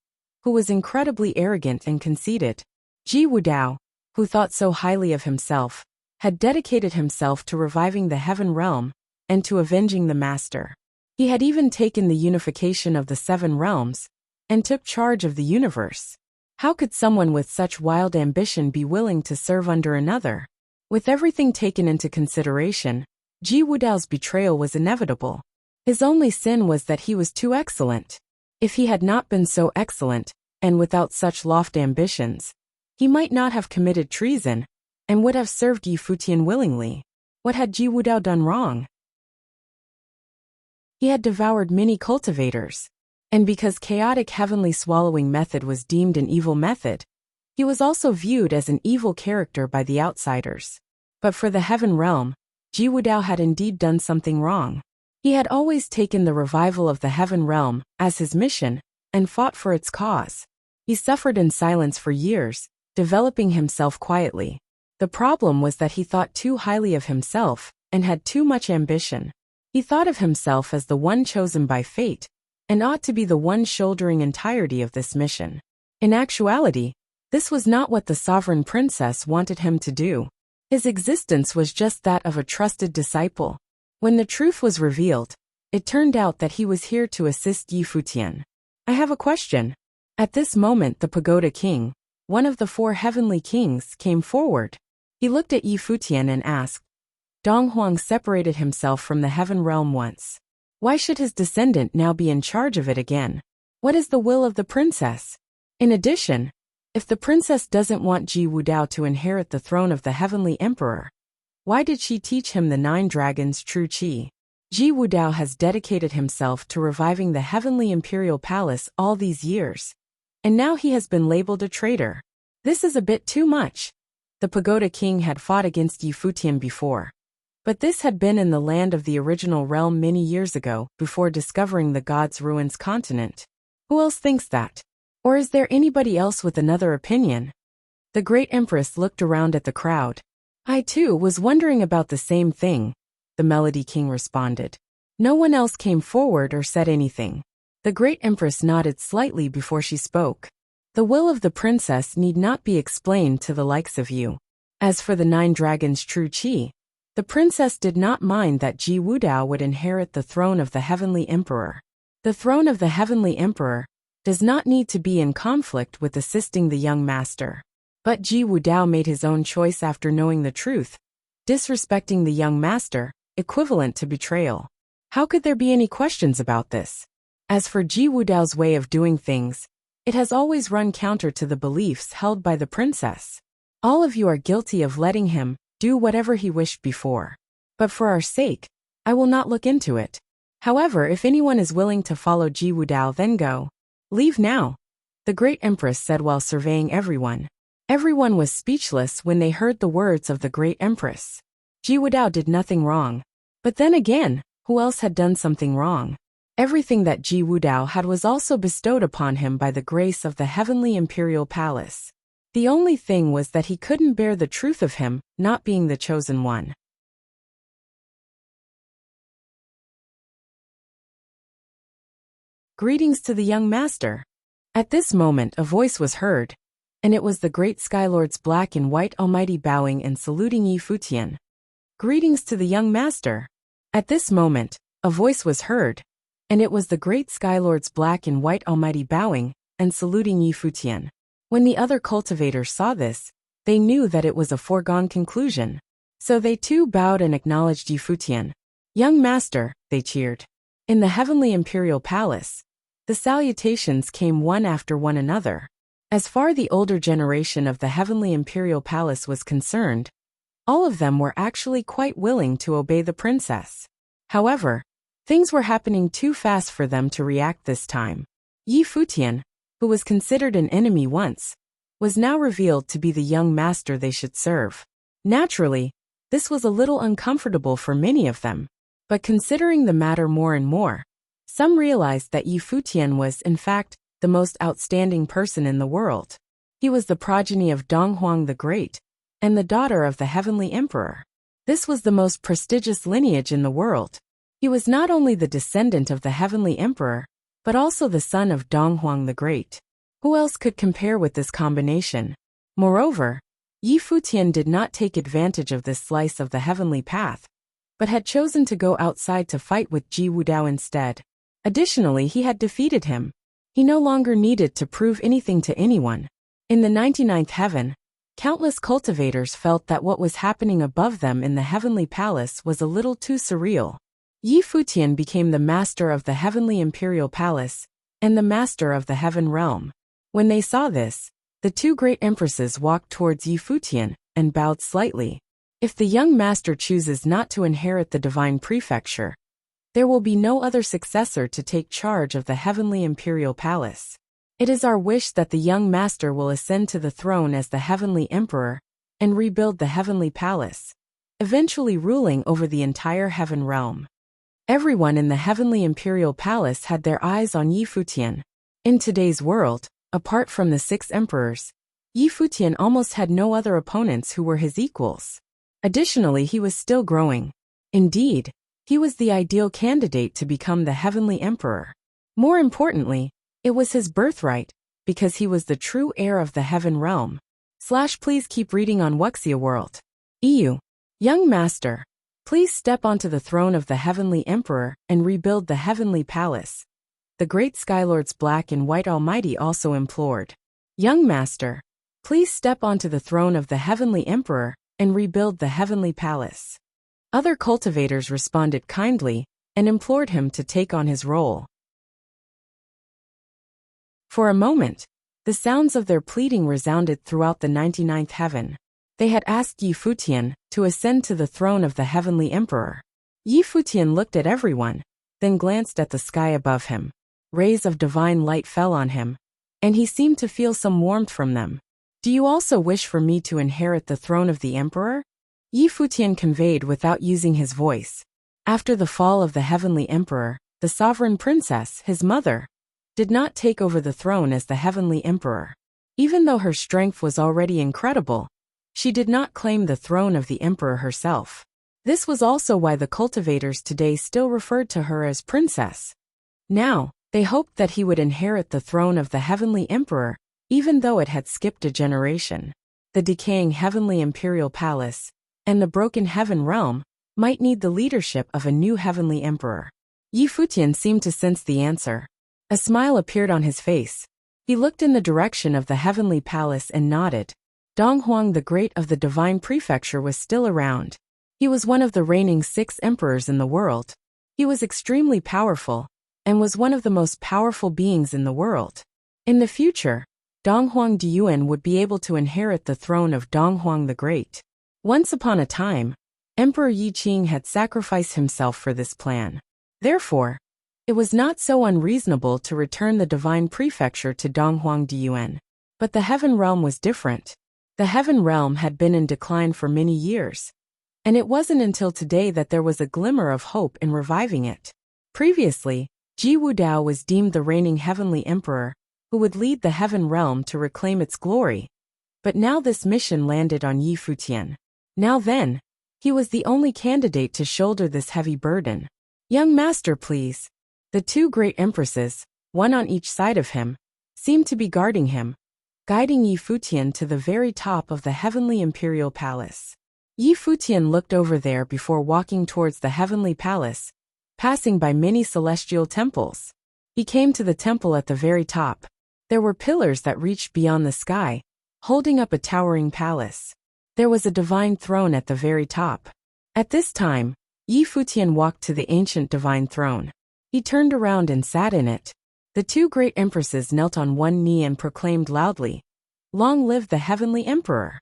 who was incredibly arrogant and conceited. Ji Wudao, who thought so highly of himself, had dedicated himself to reviving the heaven realm and to avenging the master. He had even taken the unification of the 7 realms and took charge of the universe. How could someone with such wild ambition be willing to serve under another? With everything taken into consideration, Ji Wudao's betrayal was inevitable. His only sin was that he was too excellent. If he had not been so excellent, and without such lofty ambitions, he might not have committed treason, and would have served Yi Futian willingly. What had Ji Wudao done wrong? He had devoured many cultivators, and because chaotic heavenly swallowing method was deemed an evil method, he was also viewed as an evil character by the outsiders. But for the heaven realm, Ji Wudao had indeed done something wrong. He had always taken the revival of the heaven realm as his mission, and fought for its cause. He suffered in silence for years, developing himself quietly. The problem was that he thought too highly of himself, and had too much ambition. He thought of himself as the one chosen by fate, and ought to be the one shouldering entirety of this mission. In actuality, this was not what the sovereign princess wanted him to do. His existence was just that of a trusted disciple. When the truth was revealed, it turned out that he was here to assist Yi Futian. I have a question. At this moment the pagoda king, one of the 4 heavenly kings, came forward. He looked at Yi Futian and asked, Dong Huang separated himself from the heaven realm once. Why should his descendant now be in charge of it again? What is the will of the princess? In addition, if the princess doesn't want Ji Wudao to inherit the throne of the heavenly emperor, why did she teach him the 9 dragons' true qi? Ji Wudao has dedicated himself to reviving the heavenly imperial palace all these years, and now he has been labeled a traitor. This is a bit too much. The pagoda king had fought against Yi Futian before, but this had been in the land of the original realm many years ago, before discovering the gods' ruins continent. Who else thinks that? Or is there anybody else with another opinion? The great empress looked around at the crowd. I too was wondering about the same thing, the Melody King responded. No one else came forward or said anything. The great empress nodded slightly before she spoke. The will of the princess need not be explained to the likes of you. As for the 9 dragons' true qi, the princess did not mind that Ji Wudao would inherit the throne of the heavenly emperor. The throne of the heavenly emperor does not need to be in conflict with assisting the young master. But Ji Wudao made his own choice after knowing the truth, disrespecting the young master, equivalent to betrayal. How could there be any questions about this? As for Ji Wudao's way of doing things, it has always run counter to the beliefs held by the princess. All of you are guilty of letting him do whatever he wished before. But for our sake, I will not look into it. However, if anyone is willing to follow Ji Wudao, then go. Leave now, the great empress said while surveying everyone. Everyone was speechless when they heard the words of the great empress. Ji Wudao did nothing wrong. But then again, who else had done something wrong? Everything that Ji Wudao had was also bestowed upon him by the grace of the heavenly imperial palace. The only thing was that he couldn't bear the truth of him not being the chosen one. Greetings to the young master. At this moment a voice was heard, and it was the great Skylord's black and white almighty bowing and saluting Yi Futian. Greetings to the young master. At this moment, a voice was heard, and it was the great Skylord's black and white almighty bowing and saluting Yi Futian. When the other cultivators saw this, they knew that it was a foregone conclusion. So they too bowed and acknowledged Yi Futian. Young master, they cheered. In the heavenly imperial palace, the salutations came one after one another. As far the older generation of the heavenly imperial palace was concerned, all of them were actually quite willing to obey the princess. However, things were happening too fast for them to react this time. Yi Futian, who was considered an enemy once, was now revealed to be the young master they should serve. Naturally, this was a little uncomfortable for many of them. But considering the matter more and more, some realized that Yi Futian was, in fact, the most outstanding person in the world. He was the progeny of Donghuang the Great, and the daughter of the Heavenly Emperor. This was the most prestigious lineage in the world. He was not only the descendant of the Heavenly Emperor, but also the son of Donghuang the Great. Who else could compare with this combination? Moreover, Yi Futian did not take advantage of this slice of the heavenly path, but had chosen to go outside to fight with Ji Wudao instead. Additionally, he had defeated him. He no longer needed to prove anything to anyone. In the 99th heaven, countless cultivators felt that what was happening above them in the heavenly palace was a little too surreal. Yi Futian became the master of the heavenly imperial palace and the master of the heaven realm. When they saw this, the two great empresses walked towards Yi Futian and bowed slightly. If the young master chooses not to inherit the divine prefecture, there will be no other successor to take charge of the heavenly imperial palace. It is our wish that the young master will ascend to the throne as the heavenly emperor and rebuild the heavenly palace, eventually ruling over the entire heaven realm. Everyone in the heavenly imperial palace had their eyes on Yi Futian. In today's world, apart from the 6 emperors, Yi Futian almost had no other opponents who were his equals. Additionally, he was still growing. Indeed, he was the ideal candidate to become the heavenly emperor. More importantly, it was his birthright, because he was the true heir of the heaven realm. Please keep reading on Wuxia World. EU. Young master, please step onto the throne of the heavenly emperor and rebuild the heavenly palace. The great Skylords Black and White Almighty also implored. Young master, please step onto the throne of the heavenly emperor and rebuild the heavenly palace. Other cultivators responded kindly and implored him to take on his role. For a moment, the sounds of their pleading resounded throughout the 99th heaven. They had asked Yi Futian to ascend to the throne of the heavenly emperor. Yi Futian looked at everyone, then glanced at the sky above him. Rays of divine light fell on him, and he seemed to feel some warmth from them. Do you also wish for me to inherit the throne of the emperor? Yi Futian conveyed without using his voice. After the fall of the heavenly emperor, the sovereign princess, his mother, did not take over the throne as the heavenly emperor. Even though her strength was already incredible, she did not claim the throne of the emperor herself. This was also why the cultivators today still referred to her as princess. Now, they hoped that he would inherit the throne of the heavenly emperor, even though it had skipped a generation. The decaying heavenly imperial palace and the broken heaven realm might need the leadership of a new heavenly emperor. Yi Futian seemed to sense the answer. A smile appeared on his face. He looked in the direction of the heavenly palace and nodded. Donghuang the Great of the divine prefecture was still around. He was one of the reigning 6 emperors in the world. He was extremely powerful, and was one of the most powerful beings in the world. In the future, Donghuang Diyuan would be able to inherit the throne of Donghuang the Great. Once upon a time, Emperor Yi Qing had sacrificed himself for this plan. Therefore, it was not so unreasonable to return the divine prefecture to Donghuang Diyuan. But the heaven realm was different. The heaven realm had been in decline for many years, and it wasn't until today that there was a glimmer of hope in reviving it. Previously, Ji Wudao was deemed the reigning heavenly emperor, who would lead the heaven realm to reclaim its glory. But now this mission landed on Yi Futian. Now then, he was the only candidate to shoulder this heavy burden. Young master, please. The 2 great empresses, one on each side of him, seemed to be guarding him, guiding Yi Futian to the very top of the heavenly imperial palace. Yi Futian looked over there before walking towards the heavenly palace, passing by many celestial temples. He came to the temple at the very top. There were pillars that reached beyond the sky, holding up a towering palace. There was a divine throne at the very top. At this time, Yi Futian walked to the ancient divine throne. He turned around and sat in it. The 2 great empresses knelt on one knee and proclaimed loudly, "Long live the heavenly emperor."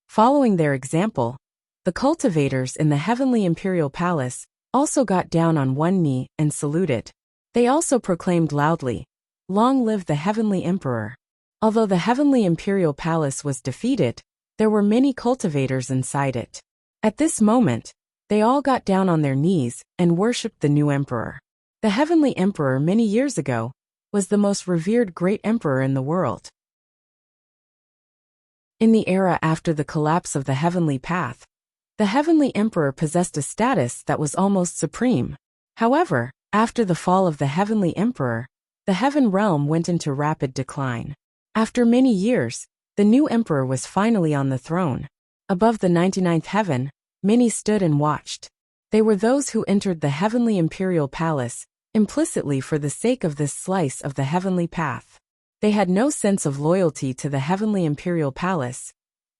Following their example, the cultivators in the heavenly imperial palace also got down on one knee and saluted. They also proclaimed loudly, "Long live the heavenly emperor." Although the heavenly imperial palace was defeated, there were many cultivators inside it. At this moment, They all got down on their knees and worshipped the new emperor. The heavenly emperor many years ago was the most revered great emperor in the world. In the era after the collapse of the heavenly path, the heavenly emperor possessed a status that was almost supreme. However, after the fall of the heavenly emperor, the heaven realm went into rapid decline. After many years, the new emperor was finally on the throne. Above the 99th heaven, many stood and watched. They were those who entered the heavenly imperial palace, implicitly for the sake of this slice of the heavenly path. They had no sense of loyalty to the heavenly imperial palace,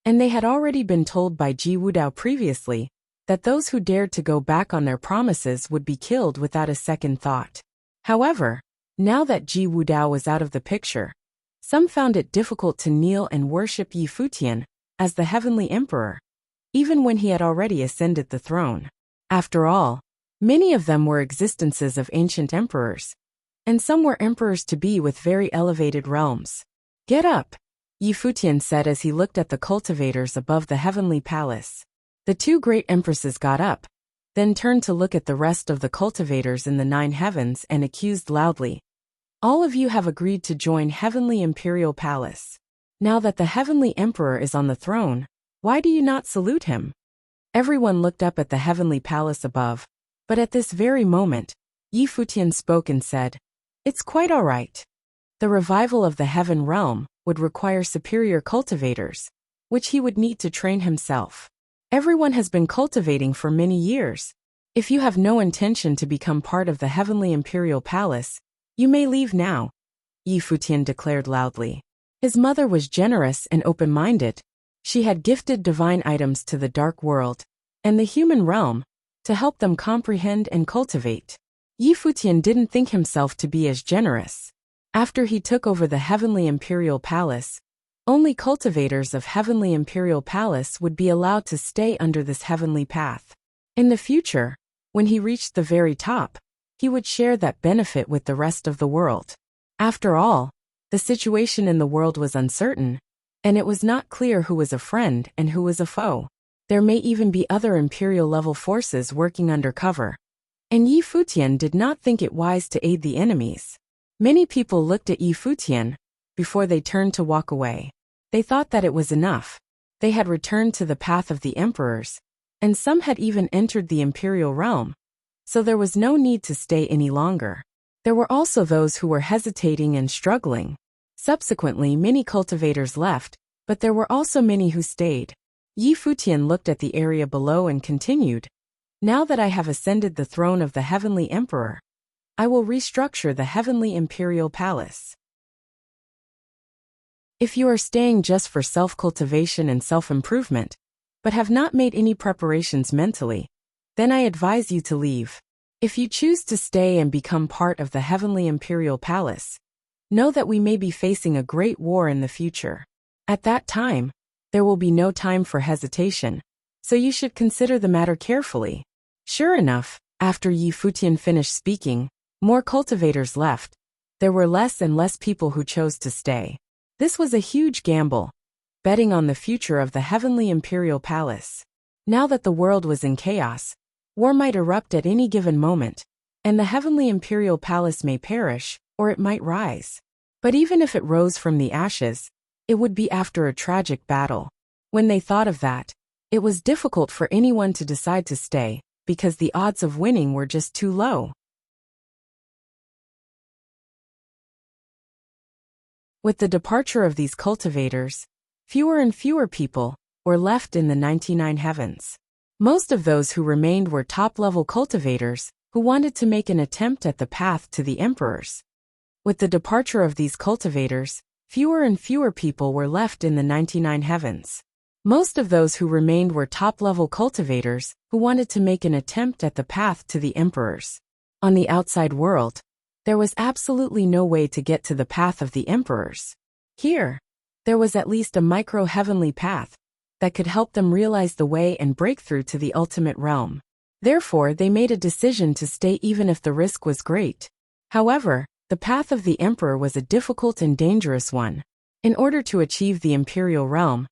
and they had already been told by Ji Wudao previously that those who dared to go back on their promises would be killed without a second thought. However, now that Ji Wudao was out of the picture, some found it difficult to kneel and worship Yi Futian as the heavenly emperor, even when he had already ascended the throne. After all, many of them were existences of ancient emperors, and some were emperors-to-be with very elevated realms. "Get up," Yi Futian said as he looked at the cultivators above the heavenly palace. The two great empresses got up, then turned to look at the rest of the cultivators in the 9 heavens and accused loudly, "All of you have agreed to join heavenly imperial palace. Now that the heavenly emperor is on the throne, why do you not salute him?" Everyone looked up at the heavenly palace above, but at this very moment, Yi Futian spoke and said, "It's quite all right. The revival of the heaven realm would require superior cultivators, which he would need to train himself. Everyone has been cultivating for many years. If you have no intention to become part of the heavenly imperial palace, you may leave now," Yi Futian declared loudly. His mother was generous and open-minded. She had gifted divine items to the dark world and the human realm to help them comprehend and cultivate. Yi Futian didn't think himself to be as generous. After he took over the heavenly imperial palace, only cultivators of heavenly imperial palace would be allowed to stay under this heavenly path. In the future, when he reached the very top, he would share that benefit with the rest of the world. After all, the situation in the world was uncertain, and it was not clear who was a friend and who was a foe. There may even be other imperial-level forces working undercover, and Yi Futian did not think it wise to aid the enemies. Many people looked at Yi Futian before they turned to walk away. They thought that it was enough. They had returned to the path of the emperors, and some had even entered the imperial realm, so there was no need to stay any longer. There were also those who were hesitating and struggling. Subsequently, many cultivators left, but there were also many who stayed. Yi Futian looked at the area below and continued, "Now that I have ascended the throne of the heavenly emperor, I will restructure the heavenly imperial palace. If you are staying just for self-cultivation and self-improvement, but have not made any preparations mentally, then I advise you to leave. If you choose to stay and become part of the heavenly imperial palace, know that we may be facing a great war in the future. At that time, there will be no time for hesitation, so you should consider the matter carefully." Sure enough, after Yi Futian finished speaking, more cultivators left. There were less and less people who chose to stay. This was a huge gamble, betting on the future of the heavenly imperial palace. Now that the world was in chaos, war might erupt at any given moment, and the heavenly imperial palace may perish, or it might rise. But even if it rose from the ashes, it would be after a tragic battle. When they thought of that, it was difficult for anyone to decide to stay, because the odds of winning were just too low. With the departure of these cultivators, fewer and fewer people were left in the 99 heavens. Most of those who remained were top-level cultivators who wanted to make an attempt at the path to the emperors. With the departure of these cultivators, fewer and fewer people were left in the 99 heavens. Most of those who remained were top-level cultivators who wanted to make an attempt at the path to the emperors. On the outside world, there was absolutely no way to get to the path of the emperors. Here, there was at least a micro-heavenly path that could help them realize the way and break through to the ultimate realm. Therefore, they made a decision to stay even if the risk was great. However, the path of the emperor was a difficult and dangerous one. In order to achieve the imperial realm,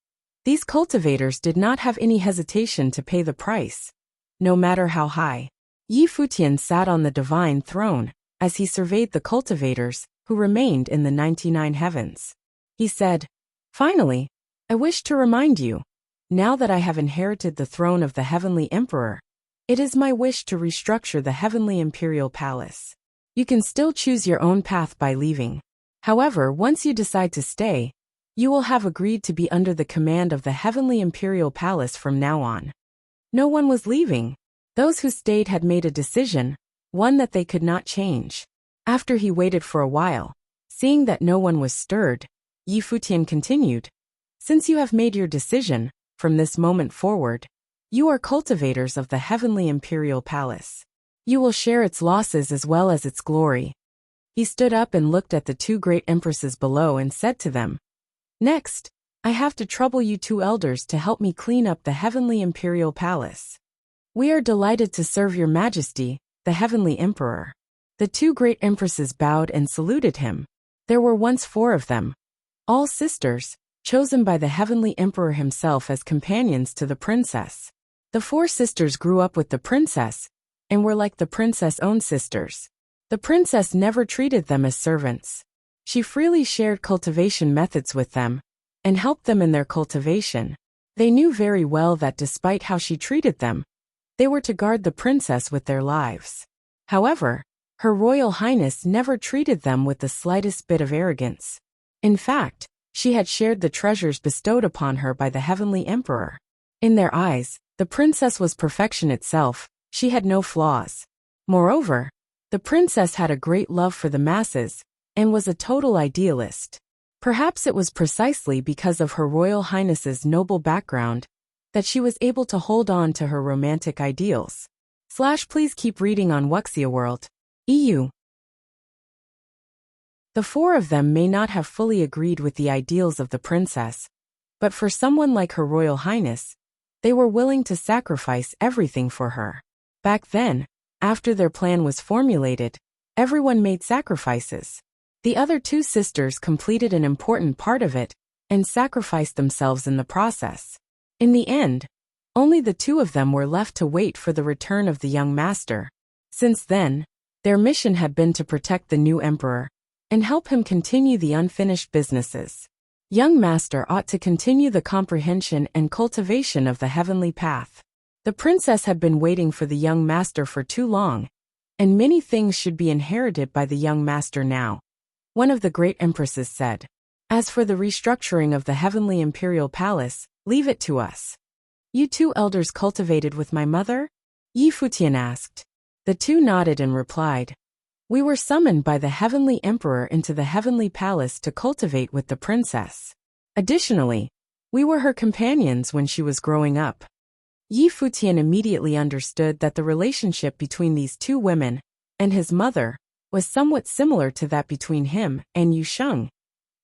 these cultivators did not have any hesitation to pay the price. no matter how high. Yi Futian sat on the divine throne as he surveyed the cultivators who remained in the 99 heavens. He said, "Finally, I wish to remind you, now that I have inherited the throne of the Heavenly Emperor, it is my wish to restructure the Heavenly Imperial Palace. You can still choose your own path by leaving. However, once you decide to stay, you will have agreed to be under the command of the Heavenly Imperial Palace from now on." No one was leaving. Those who stayed had made a decision, one that they could not change. After he waited for a while, seeing that no one was stirred, Yi Futian continued, "Since you have made your decision, from this moment forward, you are cultivators of the Heavenly Imperial Palace. You will share its losses as well as its glory." He stood up and looked at the two great empresses below and said to them, "Next, I have to trouble you two elders to help me clean up the Heavenly Imperial Palace." "We are delighted to serve your Majesty, the Heavenly Emperor." The two great empresses bowed and saluted him. There were once 4 of them, all sisters, chosen by the Heavenly Emperor himself as companions to the princess. The 4 sisters grew up with the princess and were like the princess' own sisters. The princess never treated them as servants. She freely shared cultivation methods with them and helped them in their cultivation. They knew very well that despite how she treated them, they were to guard the princess with their lives. However, Her Royal Highness never treated them with the slightest bit of arrogance. In fact, she had shared the treasures bestowed upon her by the Heavenly Emperor. In their eyes, the princess was perfection itself. She had no flaws. Moreover, the princess had a great love for the masses and was a total idealist. Perhaps it was precisely because of Her Royal Highness's noble background that she was able to hold on to her romantic ideals. Please keep reading on Wuxia World. EU. The 4 of them may not have fully agreed with the ideals of the princess, but for someone like Her Royal Highness, they were willing to sacrifice everything for her. Back then, after their plan was formulated, everyone made sacrifices. The other 2 sisters completed an important part of it and sacrificed themselves in the process. In the end, only the 2 of them were left to wait for the return of the young master. Since then, their mission had been to protect the new emperor and help him continue the unfinished businesses. Young master ought to continue the comprehension and cultivation of the heavenly path. The princess had been waiting for the young master for too long, and many things should be inherited by the young master now. One of the great empresses said, "As for the restructuring of the Heavenly Imperial Palace, leave it to us." "You 2 elders cultivated with my mother?" Yi Futian asked. The 2 nodded and replied, "We were summoned by the Heavenly Emperor into the Heavenly Palace to cultivate with the princess. Additionally, we were her companions when she was growing up." Yi Futian immediately understood that the relationship between these 2 women and his mother was somewhat similar to that between him and Yu Sheng,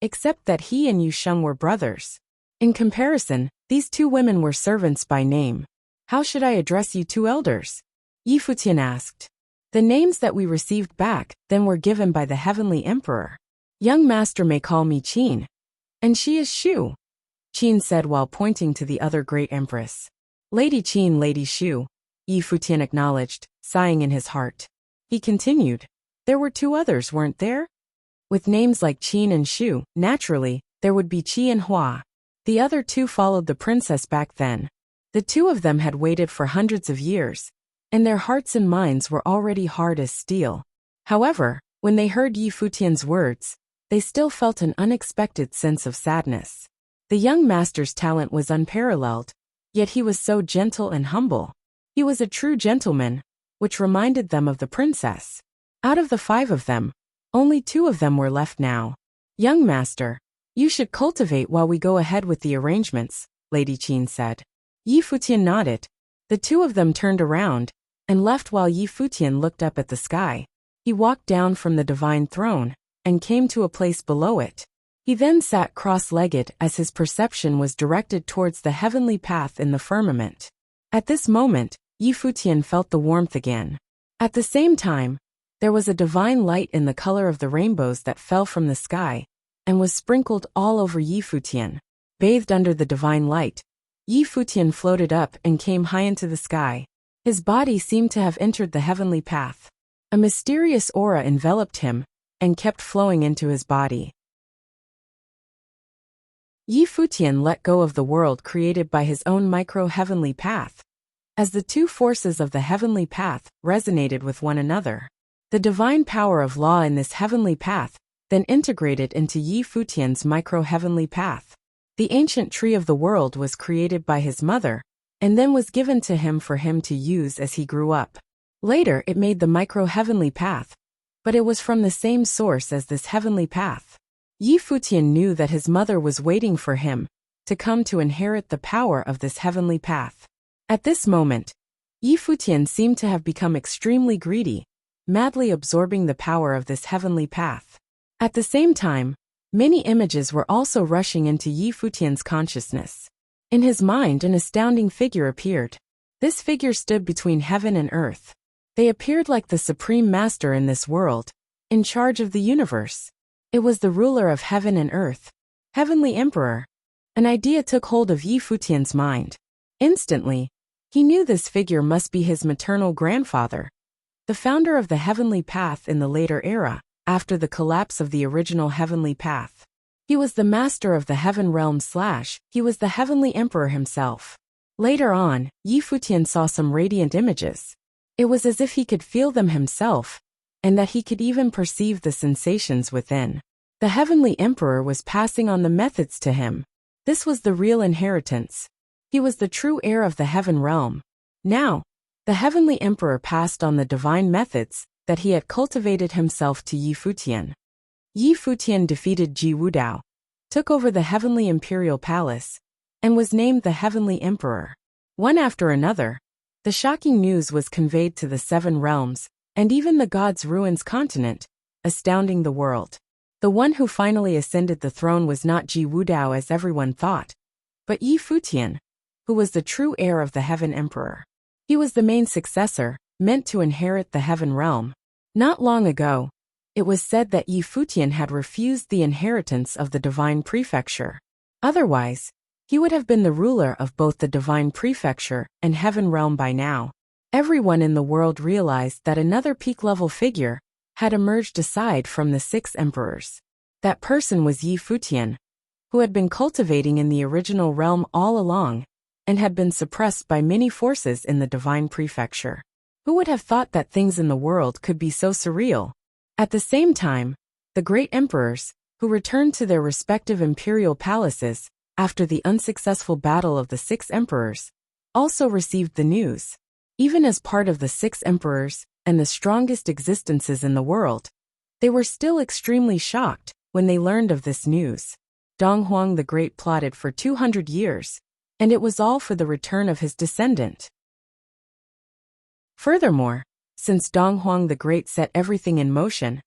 except that he and Yu Sheng were brothers. In comparison, these 2 women were servants by name. "How should I address you 2 elders?" Yi Futian asked. "The names that we received back then were given by the Heavenly Emperor. Young master may call me Qin, and she is Shu," Qin said while pointing to the other great empress. "Lady Qin, Lady Shu," Yi Futian acknowledged, sighing in his heart. He continued, "There were 2 others, weren't there? With names like Qin and Shu, naturally, there would be Qi and Hua. The other 2 followed the princess back then. The 2 of them had waited for hundreds of years, and their hearts and minds were already hard as steel. However, when they heard Yi Futian's words, they still felt an unexpected sense of sadness. The young master's talent was unparalleled, yet he was so gentle and humble. He was a true gentleman, which reminded them of the princess. Out of the 5 of them, only 2 of them were left now. "Young master, you should cultivate while we go ahead with the arrangements," Lady Qin said. Yi Futian nodded. The 2 of them turned around and left while Yi Futian looked up at the sky. He walked down from the divine throne and came to a place below it. He then sat cross-legged as his perception was directed towards the heavenly path in the firmament. At this moment, Yi Futian felt the warmth again. At the same time, there was a divine light in the color of the rainbows that fell from the sky and was sprinkled all over Yi Futian. Bathed under the divine light, Yi Futian floated up and came high into the sky. His body seemed to have entered the heavenly path. A mysterious aura enveloped him and kept flowing into his body. Yi Futian let go of the world created by his own micro-heavenly path. As the two forces of the heavenly path resonated with one another, the divine power of law in this heavenly path then integrated into Yi Futian's micro-heavenly path. The ancient tree of the world was created by his mother, and then was given to him for him to use as he grew up. Later it made the micro-heavenly path, but it was from the same source as this heavenly path. Yi Futian knew that his mother was waiting for him to come to inherit the power of this heavenly path. At this moment, Yi Futian seemed to have become extremely greedy, madly absorbing the power of this heavenly path. At the same time, many images were also rushing into Yi Futian's consciousness. In his mind, an astounding figure appeared. This figure stood between heaven and earth. They appeared like the supreme master in this world, in charge of the universe. It was the ruler of heaven and earth, Heavenly Emperor. An idea took hold of Yi Futian's mind. Instantly, he knew this figure must be his maternal grandfather, the founder of the heavenly path in the later era, after the collapse of the original heavenly path. He was the master of the heaven realm / he was the heavenly emperor himself. Later on, Yi Futian saw some radiant images. It was as if he could feel them himself, and that he could even perceive the sensations within. The heavenly emperor was passing on the methods to him. This was the real inheritance. He was the true heir of the heaven realm. Now, the heavenly emperor passed on the divine methods that he had cultivated himself to Yi Futian. Yi Futian defeated Ji Wudao, took over the heavenly imperial palace, and was named the heavenly emperor. One after another, the shocking news was conveyed to the 7 realms, and even the gods' ruins continent, astounding the world. The one who finally ascended the throne was not Ji Wudao as everyone thought, but Yi Futian, who was the true heir of the heaven emperor. He was the main successor, meant to inherit the heaven realm. Not long ago, it was said that Yi Futian had refused the inheritance of the divine prefecture. Otherwise, he would have been the ruler of both the divine prefecture and heaven realm by now. Everyone in the world realized that another peak-level figure had emerged aside from the 6 emperors. That person was Yi Futian, who had been cultivating in the original realm all along, and had been suppressed by many forces in the divine prefecture. Who would have thought that things in the world could be so surreal? At the same time, the great emperors, who returned to their respective imperial palaces after the unsuccessful battle of the 6 emperors, also received the news. Even as part of the 6 emperors and the strongest existences in the world, they were still extremely shocked when they learned of this news. Dong Huang the Great plotted for 200 years, and it was all for the return of his descendant. Furthermore, since Dong Huang the Great set everything in motion,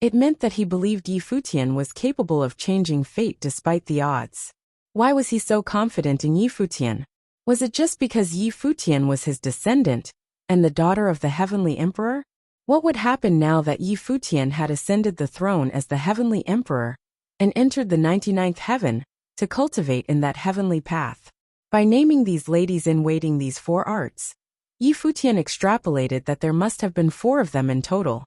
it meant that he believed Yi Futian was capable of changing fate despite the odds. Why was he so confident in Yi Futian? Was it just because Yi Futian was his descendant and the daughter of the heavenly emperor? What would happen now that Yi Futian had ascended the throne as the heavenly emperor and entered the 99th heaven to cultivate in that heavenly path? By naming these ladies-in-waiting these 4 arts, Yi Futian extrapolated that there must have been 4 of them in total.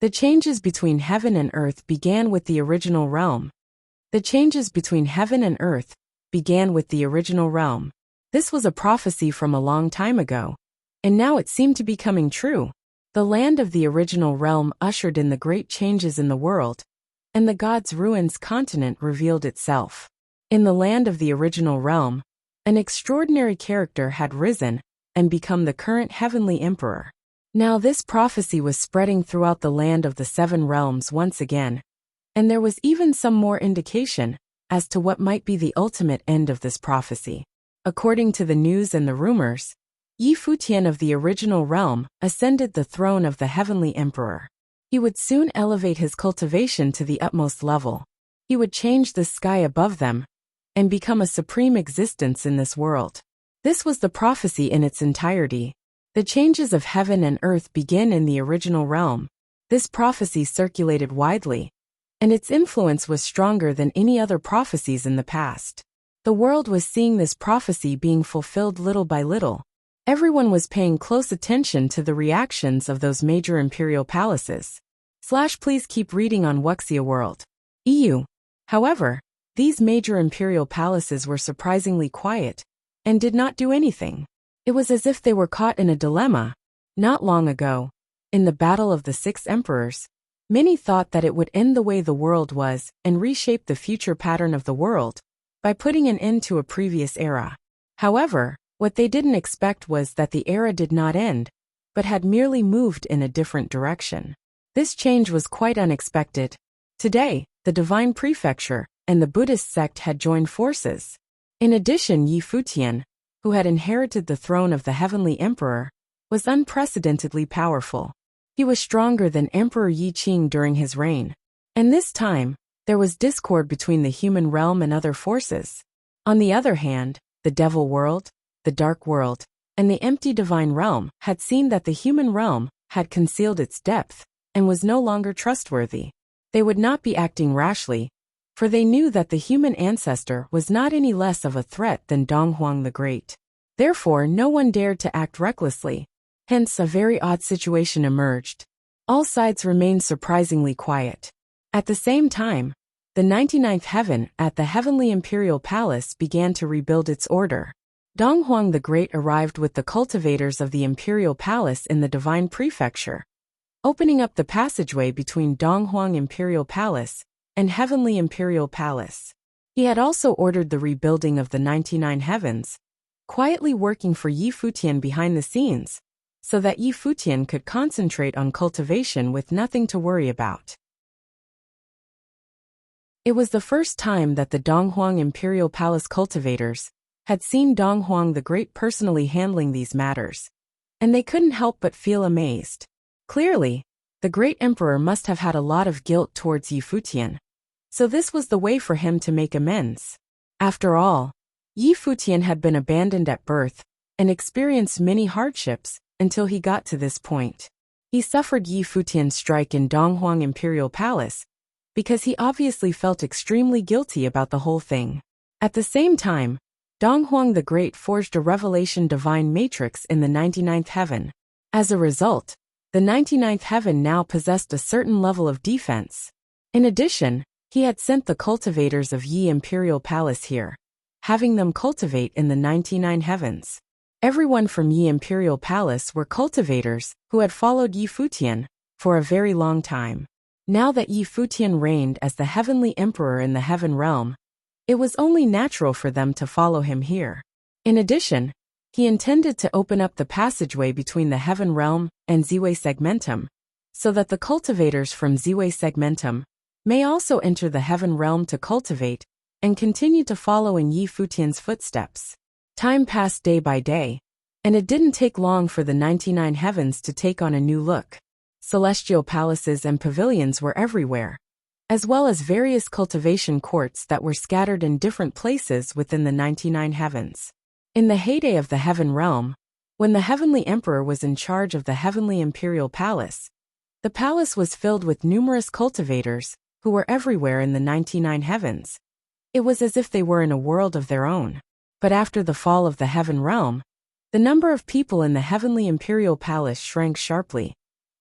The changes between heaven and earth began with the original realm. The changes between heaven and earth began with the original realm. This was a prophecy from a long time ago, and now it seemed to be coming true. The land of the original realm ushered in the great changes in the world, and the gods' ruins continent revealed itself. In the land of the original realm, an extraordinary character had risen and become the current heavenly emperor. Now this prophecy was spreading throughout the land of the 7 realms once again, and there was even some more indication as to what might be the ultimate end of this prophecy. According to the news and the rumors, Yi Futian of the original realm ascended the throne of the heavenly emperor. He would soon elevate his cultivation to the utmost level. He would change the sky above them and become a supreme existence in this world. This was the prophecy in its entirety. The changes of heaven and earth begin in the original realm. This prophecy circulated widely, and its influence was stronger than any other prophecies in the past. The world was seeing this prophecy being fulfilled little by little. Everyone was paying close attention to the reactions of those major imperial palaces. Please keep reading on Wuxia World. EU. However, these major imperial palaces were surprisingly quiet and did not do anything. It was as if they were caught in a dilemma. Not long ago, in the Battle of the Six Emperors, many thought that it would end the way the world was and reshape the future pattern of the world by putting an end to a previous era. However, what they didn't expect was that the era did not end, but had merely moved in a different direction. This change was quite unexpected. Today, the Divine Prefecture and the Buddhist sect had joined forces. In addition, Futian, who had inherited the throne of the Heavenly Emperor, was unprecedentedly powerful. He was stronger than Emperor Yi Qing during his reign. And this time, there was discord between the human realm and other forces. On the other hand, the Devil World, the Dark World, and the empty Divine Realm had seen that the human realm had concealed its depth and was no longer trustworthy. They would not be acting rashly, for they knew that the human ancestor was not any less of a threat than Donghuang the Great. Therefore, no one dared to act recklessly. Hence, a very odd situation emerged. All sides remained surprisingly quiet. At the same time, the 99th heaven at the Heavenly Imperial Palace began to rebuild its order. Donghuang the Great arrived with the cultivators of the Imperial Palace in the Divine Prefecture, opening up the passageway between Donghuang Imperial Palace and Heavenly Imperial Palace. He had also ordered the rebuilding of the 99 heavens, quietly working for Futian behind the scenes, so that Futian could concentrate on cultivation with nothing to worry about. It was the first time that the Donghuang Imperial Palace cultivators had seen Donghuang the Great personally handling these matters, and they couldn't help but feel amazed. Clearly, the great emperor must have had a lot of guilt towards Futian, so this was the way for him to make amends. After all, Futian had been abandoned at birth and experienced many hardships until he got to this point. He suffered Futian's strike in Donghuang Imperial Palace because he obviously felt extremely guilty about the whole thing. At the same time, Donghuang the Great forged a revelation divine matrix in the 99th heaven. As a result, the 99th heaven now possessed a certain level of defense. In addition, he had sent the cultivators of Imperial Palace here, having them cultivate in the 99 heavens. Everyone from Imperial Palace were cultivators who had followed Futian for a very long time. Now that Futian reigned as the Heavenly Emperor in the Heaven Realm, it was only natural for them to follow him here. In addition, he intended to open up the passageway between the Heaven Realm and Ziwei Segmentum, so that the cultivators from Ziwei Segmentum may also enter the Heaven Realm to cultivate and continue to follow in Futian's footsteps. Time passed day by day, and it didn't take long for the 99 heavens to take on a new look. Celestial palaces and pavilions were everywhere, as well as various cultivation courts that were scattered in different places within the 99 heavens. In the heyday of the Heaven Realm, when the Heavenly Emperor was in charge of the Heavenly Imperial Palace, the palace was filled with numerous cultivators who were everywhere in the 99 heavens. It was as if they were in a world of their own. But after the fall of the Heaven Realm, the number of people in the Heavenly Imperial Palace shrank sharply,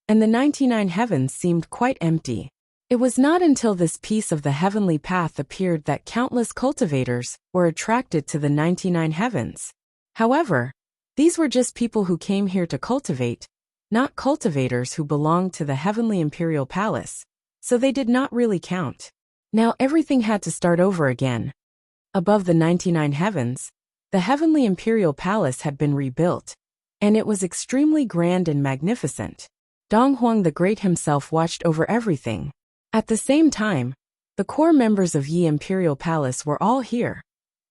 and the 99 heavens seemed quite empty. It was not until this piece of the heavenly path appeared that countless cultivators were attracted to the 99 heavens. However, these were just people who came here to cultivate, not cultivators who belonged to the Heavenly Imperial Palace, so they did not really count. Now everything had to start over again. Above the 99 heavens, the Heavenly Imperial Palace had been rebuilt, and it was extremely grand and magnificent. Donghuang the Great himself watched over everything. At the same time, the core members of Imperial Palace were all here,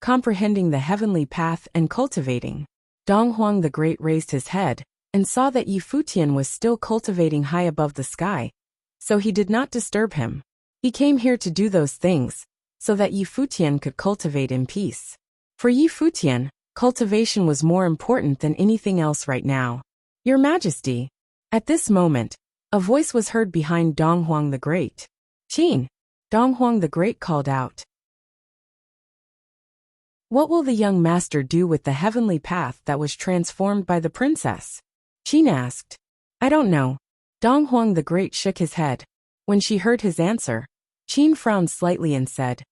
comprehending the heavenly path and cultivating. Donghuang the Great raised his head and saw that Futian was still cultivating high above the sky, so he did not disturb him. He came here to do those things, so that Futian could cultivate in peace. For Futian, cultivation was more important than anything else right now. Your Majesty. At this moment, a voice was heard behind Donghuang the Great. Qin, Donghuang the Great called out. What will the young master do with the heavenly path that was transformed by the princess? Qin asked. I don't know. Dong Huang the Great shook his head. When she heard his answer, Qin frowned slightly and said,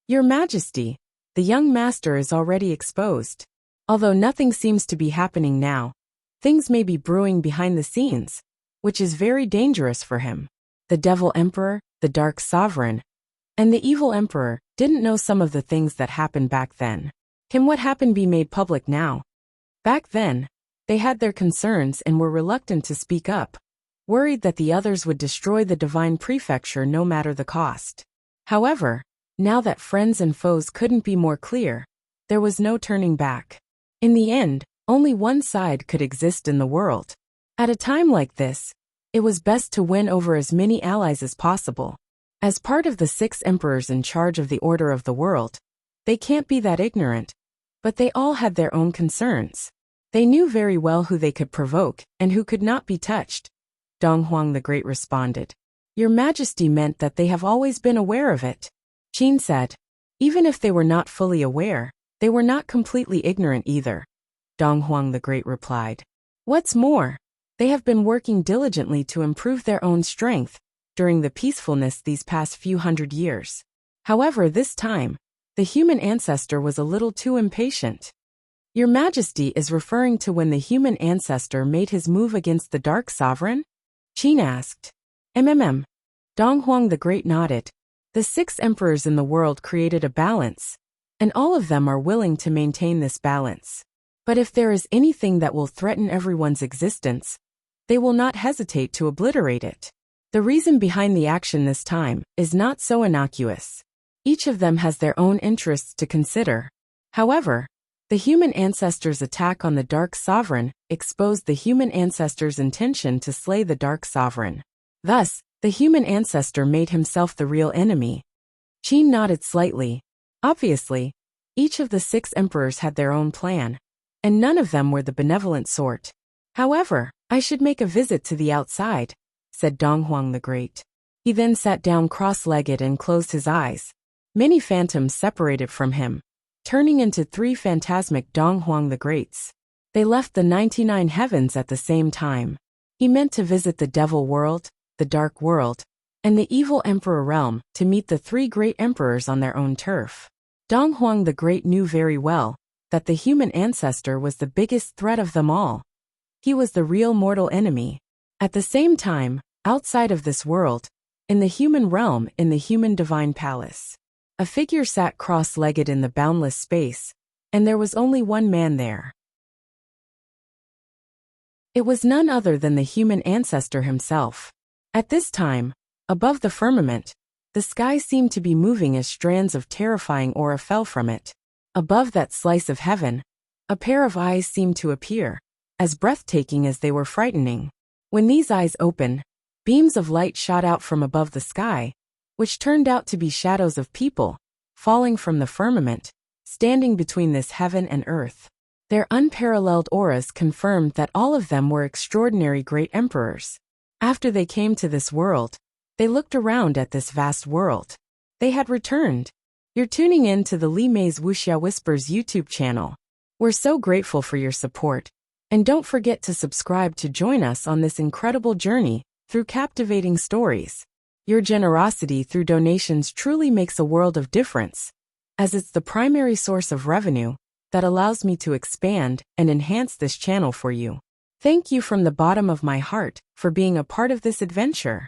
Your Majesty, the young master is already exposed. Although nothing seems to be happening now, things may be brewing behind the scenes, which is very dangerous for him. The Devil Emperor, the Dark Sovereign, and the Evil Emperor didn't know some of the things that happened back then. Can what happened be made public now? Back then, they had their concerns and were reluctant to speak up, worried that the others would destroy the divine prefecture no matter the cost. However, now that friends and foes couldn't be more clear, there was no turning back. In the end, only one side could exist in the world. At a time like this, it was best to win over as many allies as possible. As part of the 6 emperors in charge of the order of the world, they can't be that ignorant, but they all had their own concerns. They knew very well who they could provoke and who could not be touched. Dong Huang the Great responded. Your Majesty meant that they have always been aware of it. Qin said. Even if they were not fully aware, they were not completely ignorant either. Dong Huang the Great replied. What's more, they have been working diligently to improve their own strength during the peacefulness these past few hundred years. However, this time, the human ancestor was a little too impatient. Your Majesty is referring to when the human ancestor made his move against the Dark Sovereign? Qin asked. Dong Huang the Great nodded. The 6 emperors in the world created a balance, and all of them are willing to maintain this balance. But if there is anything that will threaten everyone's existence, they will not hesitate to obliterate it. The reason behind the action this time is not so innocuous. Each of them has their own interests to consider. However, the human ancestor's attack on the Dark Sovereign exposed the human ancestor's intention to slay the Dark Sovereign. Thus, the human ancestor made himself the real enemy. Qin nodded slightly. Obviously, each of the 6 emperors had their own plan, and none of them were the benevolent sort. However, I should make a visit to the outside, said Dong Huang the Great. He then sat down cross-legged and closed his eyes. Many phantoms separated from him, turning into 3 phantasmic Dong Huang the Greats. They left the 99 heavens at the same time. He meant to visit the Devil World, the Dark World, and the Evil Emperor realm to meet the 3 great emperors on their own turf. Dong Huang the Great knew very well that the human ancestor was the biggest threat of them all. He was the real mortal enemy. At the same time, outside of this world, in the human realm in the human divine palace, a figure sat cross-legged in the boundless space, and there was only one man there. It was none other than the human ancestor himself. At this time, above the firmament, the sky seemed to be moving as strands of terrifying aura fell from it. Above that slice of heaven, a pair of eyes seemed to appear, as breathtaking as they were frightening. When these eyes opened, beams of light shot out from above the sky, which turned out to be shadows of people, falling from the firmament, standing between this heaven and earth. Their unparalleled auras confirmed that all of them were extraordinary great emperors. After they came to this world, they looked around at this vast world. They had returned. You're tuning in to the Li Mei's Wuxia Whispers YouTube channel. We're so grateful for your support. And don't forget to subscribe to join us on this incredible journey through captivating stories. Your generosity through donations truly makes a world of difference, as it's the primary source of revenue that allows me to expand and enhance this channel for you. Thank you from the bottom of my heart for being a part of this adventure.